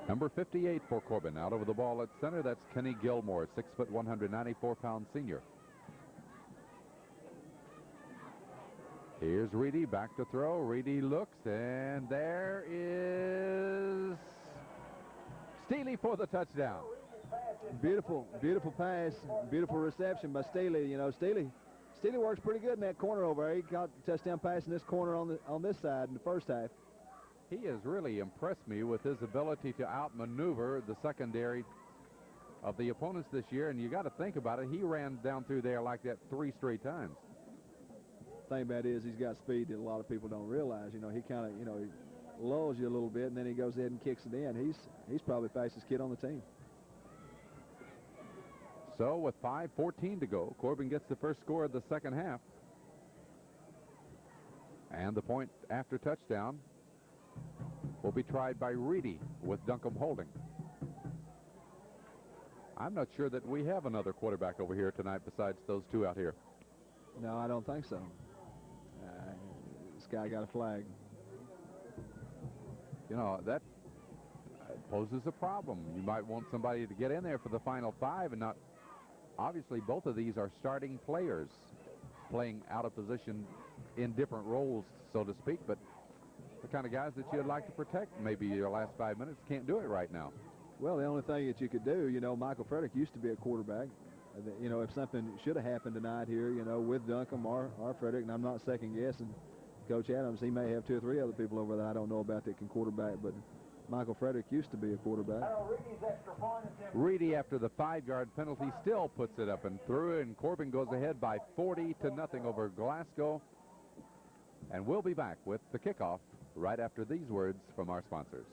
Number 58 for Corbin. Out over the ball at center, that's Kenny Gilmore, 6 foot 194-pound senior. Here's Reedy, back to throw. Reedy looks, and there is Steely for the touchdown. Beautiful, beautiful pass, beautiful reception by Steely. You know, Steely works pretty good in that corner over there. He got the touchdown pass in this corner on this side in the first half. He has really impressed me with his ability to outmaneuver the secondary of the opponents this year, and you got to think about it. He ran down through there like that 3 straight times. The thing about it is he's got speed that a lot of people don't realize. You know, he kind of, he lulls you a little bit, and then he goes ahead and kicks it in. He's probably the fastest kid on the team. So with 5:14 to go, Corbin gets the first score of the second half. And the point after touchdown will be tried by Reedy with Duncombe holding. I'm not sure that we have another quarterback over here tonight besides those two out here. No, I don't think so. This guy got a flag. You know, that poses a problem. You might want somebody to get in there for the final 5 and not. Obviously, both of these are starting players playing out of position in different roles, so to speak, but the kind of guys that you'd like to protect maybe your last 5 minutes can't do it right now. Well, the only thing that you could do, Michael Frederick used to be a quarterback. If something should have happened tonight here, with Duncombe or Frederick, and I'm not second guessing Coach Adams, he may have 2 or 3 other people over there I don't know about that can quarterback, but Michael Frederick used to be a quarterback. Reedy, after the 5-yard penalty, still puts it up and through, and Corbin goes ahead by 40-0 over Glasgow. And we'll be back with the kickoff right after these words from our sponsors.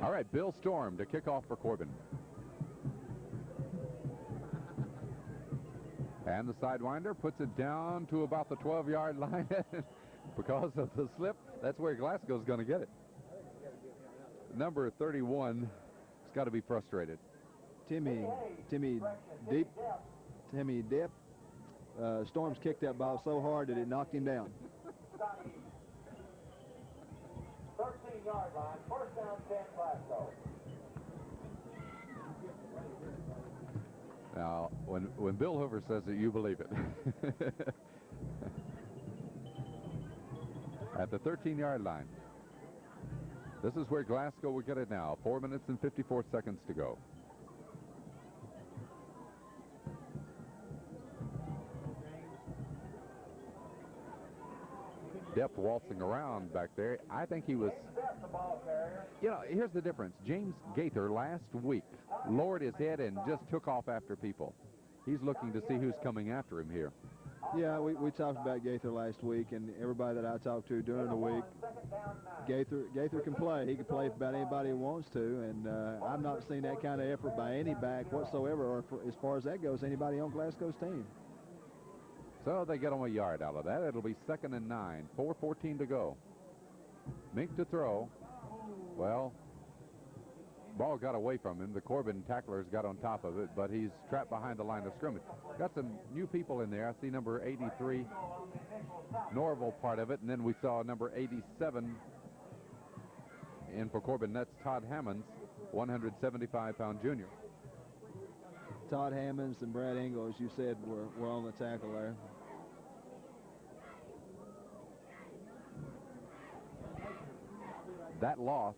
All right, Bill Storm to kick off for Corbin. And the sidewinder puts it down to about the 12-yard line. Because of the slip, that's where Glasgow's going to get it. Number 31 has got to be frustrated. Timmy Depp. Storms kicked that ball so hard that it knocked him down. 13-yard line, first down, 10, Glasgow. Now, when Bill Hoover says it, you believe it. At the 13-yard line. This is where Glasgow will get it now. 4 minutes and 54 seconds to go. Depp waltzing around back there. I think he was, you know, here's the difference. James Gaither last week lowered his head and just took off after people. He's looking to see who's coming after him here. Yeah, we talked about Gaither last week, and everybody that I talked to during the week, Gaither can play. He can play for about anybody who wants to, and I've not seen that kind of effort by any back whatsoever, or as far as that goes, anybody on Glasgow's team. So they get him a yard out of that. It'll be 2nd and 9, 4:14 to go. Mink to throw. Well, ball got away from him. The Corbin tacklers got on top of it, but he's trapped behind the line of scrimmage. Got some new people in there. I see number 83, Norval, part of it, and then we saw number 87 in for Corbin. That's Todd Hammonds, 175-pound junior. Todd Hammonds and Brad Engel, as you said, were on the tackle there. That loss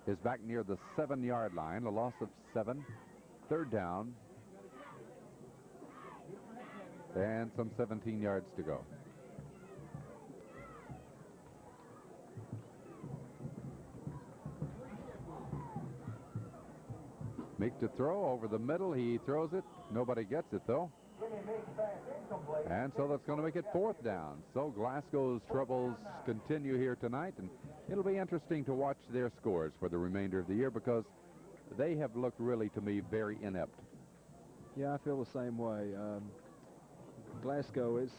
is back near the 7-yard line, a loss of 7, 3rd down, and some 17 yards to go. Meek to throw over the middle. He throws it. Nobody gets it, though. And so that's going to make it 4th down. So Glasgow's troubles continue here tonight, and it'll be interesting to watch their scores for the remainder of the year because they have looked really, to me, very inept. Yeah, I feel the same way. Glasgow, it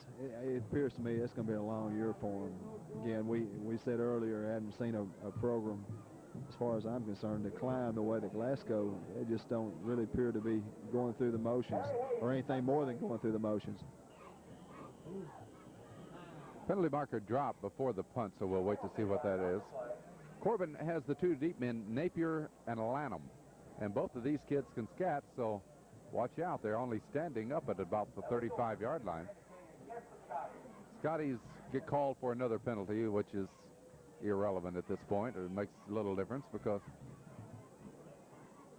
appears to me it's going to be a long year for them. Again, we said earlier, I hadn't seen a program, as far as I'm concerned, decline the way that Glasgow. They just don't really appear to be going through the motions or anything more than going through the motions. Penalty marker dropped before the punt, so we'll wait to see what that is. Corbin has the 2 deep men, Napier and Lanham, and both of these kids can scat, so watch out. They're only standing up at about the 35-yard line. Scotties get called for another penalty, which is irrelevant at this point. It makes little difference because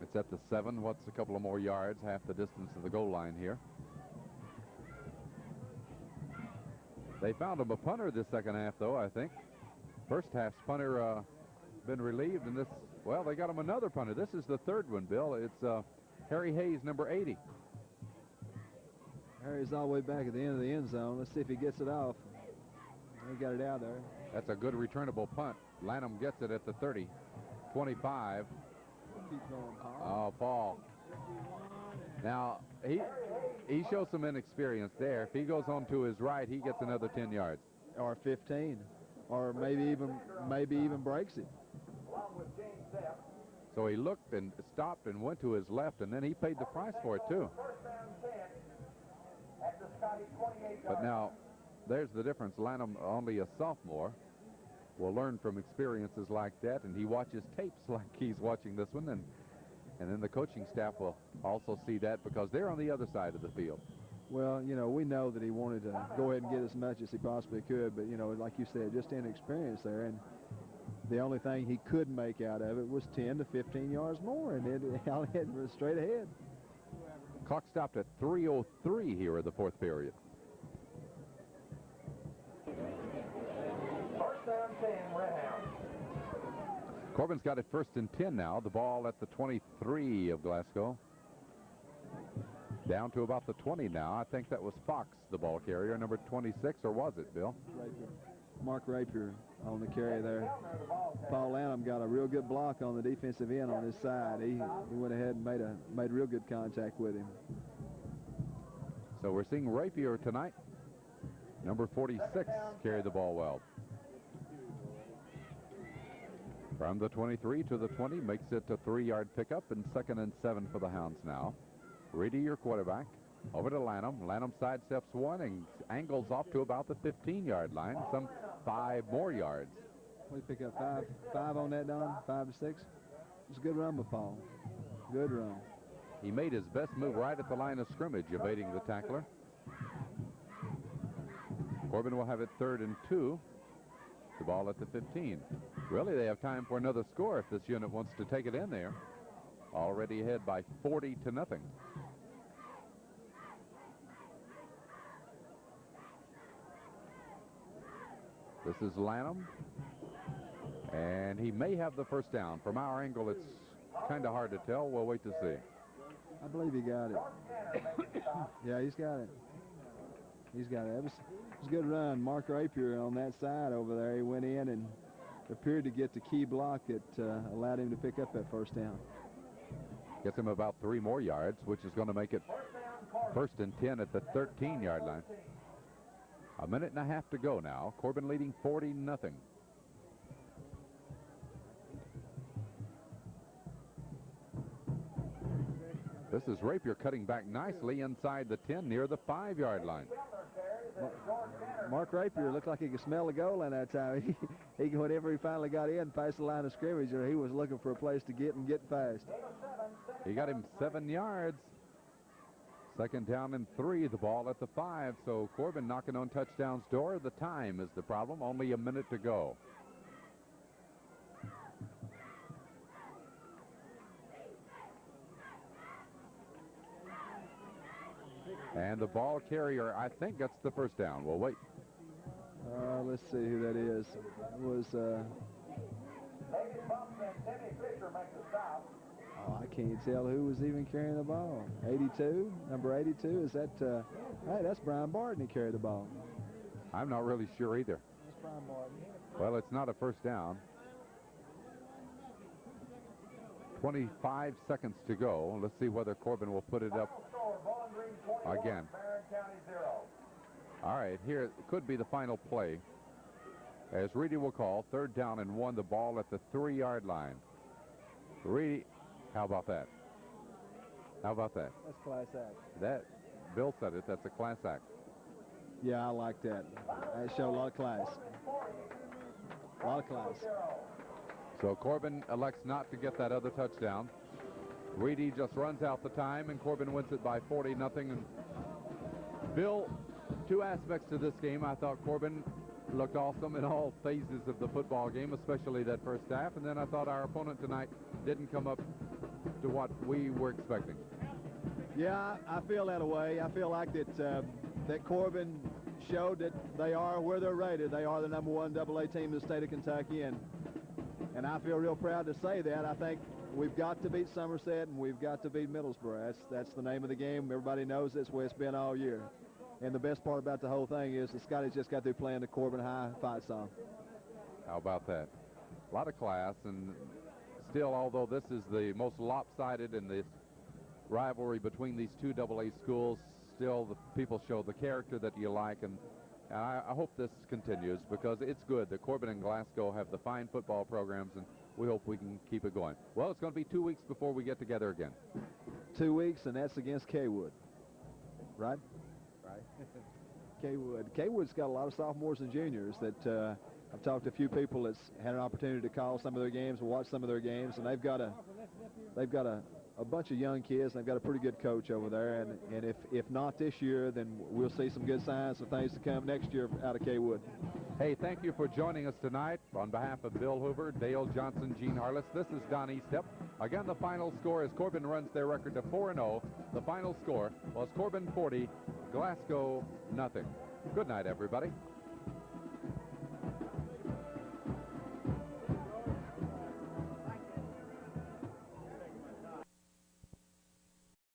it's at the 7. What's a couple of more yards, half the distance of the goal line here. They found him a punter this second half, though, I think. First half's punter been relieved, and this, well, they got him another punter. This is the 3rd one, Bill. It's Harry Hayes, number 80. Harry's all the way back at the end of the end zone. Let's see if he gets it off. He got it out there. That's a good returnable punt. Lanham gets it at the 30. 25. Keep going, Paul. Oh, Paul. Now, he shows some inexperience there. If he goes on to his right, he gets another 10 yards. Or 15. Or maybe even breaks it. So he looked and stopped and went to his left, and then he paid the price for it, too. But now, there's the difference. Lanham, only a sophomore, will learn from experiences like that, and he watches tapes like he's watching this one, and then the coaching staff will also see that because they're on the other side of the field. Well, you know, we know that he wanted to go ahead and get as much as he possibly could, but, you know, like you said, just inexperience there. And The only thing he could make out of it was 10 to 15 yards more, and it was straight ahead. Clock stopped at 3:03 here in the fourth period. First down 10, Redhound. Corbin's got it 1st and 10 now. The ball at the 23 of Glasgow. Down to about the 20 now. I think that was Fox, the ball carrier, number 26, or was it, Bill? Rapier. Mark Rapier on the carry there. Paul Lanham got a real good block on the defensive end on his side. He went ahead and made real good contact with him. So we're seeing Rapier tonight. Number 46 carried the ball well. From the 23 to the 20 makes it a 3-yard pickup, and 2nd and 7 for the Hounds now. Reedy, your quarterback, over to Lanham. Lanham sidesteps one and angles off to about the 15-yard line, some 5 more yards. What did he pick up, five on that, Don? 5 to 6? It's a good run by Paul. Good run. He made his best move right at the line of scrimmage, evading the tackler. Corbin will have it 3rd and 2. The ball at the 15. Really, they have time for another score if this unit wants to take it in there. Already ahead by 40 to nothing. This is Lanham, and he may have the first down. From our angle, it's kind of hard to tell. We'll wait to see. I believe he got it. Yeah, he's got it. He's got it. It was a good run. Mark Rapier on that side over there. He went in and appeared to get the key block that allowed him to pick up that first down. Gets him about 3 more yards, which is going to make it 1st and 10 at the 13-yard line. 1.5 minutes to go now. Corbin leading 40-0. This is Rapier cutting back nicely inside the 10 near the 5-yard line. Mark Rapier looked like he could smell the goal in that time. Whenever he finally got in past the line of scrimmage, he was looking for a place to get fast. He got him 7 yards. 2nd down and 3, the ball at the 5. So Corbin knocking on touchdown's door. The time is the problem. Only 1 minute to go. And the ball carrier, I think, gets the first down. We'll wait. Let's see who that is. It was. I can't tell who was even carrying the ball. 82, number 82. Is that? Hey, that's Brian Barton. He carried the ball. I'm not really sure either. That's Brian Barton. Well, it's not a first down. 25 seconds to go. Let's see whether Corbin will put it up again. All right, here could be the final play. As Reedy will call, 3rd down and 1, the ball at the 3-yard line. Reedy, how about that? How about that? That's class act. That, Bill said it, that's a class act. Yeah, I like that. That showed a lot of class. A lot of class. So Corbin elects not to get that other touchdown. Reedy just runs out the time, and Corbin wins it by 40-0. And Bill, 2 aspects to this game. I thought Corbin looked awesome in all phases of the football game, especially that first half. And then I thought our opponent tonight didn't come up to what we were expecting. Yeah, I feel that way. I feel like that Corbin showed that they are where they're rated. They are the #1 AA team in the state of Kentucky, and I feel real proud to say that. I think we've got to beat Somerset and we've got to beat Middlesbrough. That's the name of the game. Everybody knows that's where it's been all year. And the best part about the whole thing is the Scotties just got through playing the Corbin High fight song. How about that? A lot of class, and still, although this is the most lopsided in this rivalry between these 2 AA schools, still the people show the character that you like, and I hope this continues because it's good that Corbin and Glasgow have the fine football programs, and we hope we can keep it going. Well, it's going to be 2 weeks before we get together again. 2 weeks, and that's against Kaywood, right? Kaywood's got a lot of sophomores and juniors that I've talked to a few people that's had an opportunity to call some of their games, watch some of their games, and they've got a a bunch of young kids. They've got a pretty good coach over there, and if not this year, then we'll see some good signs of things to come next year out of Kaywood. Hey, thank you for joining us tonight. On behalf of Bill Hoover, Dale Johnson, Gene Harless, this is Don Estep. Again, the final score as Corbin runs their record to 4-0. The final score was Corbin 40, Glasgow nothing. Good night, everybody.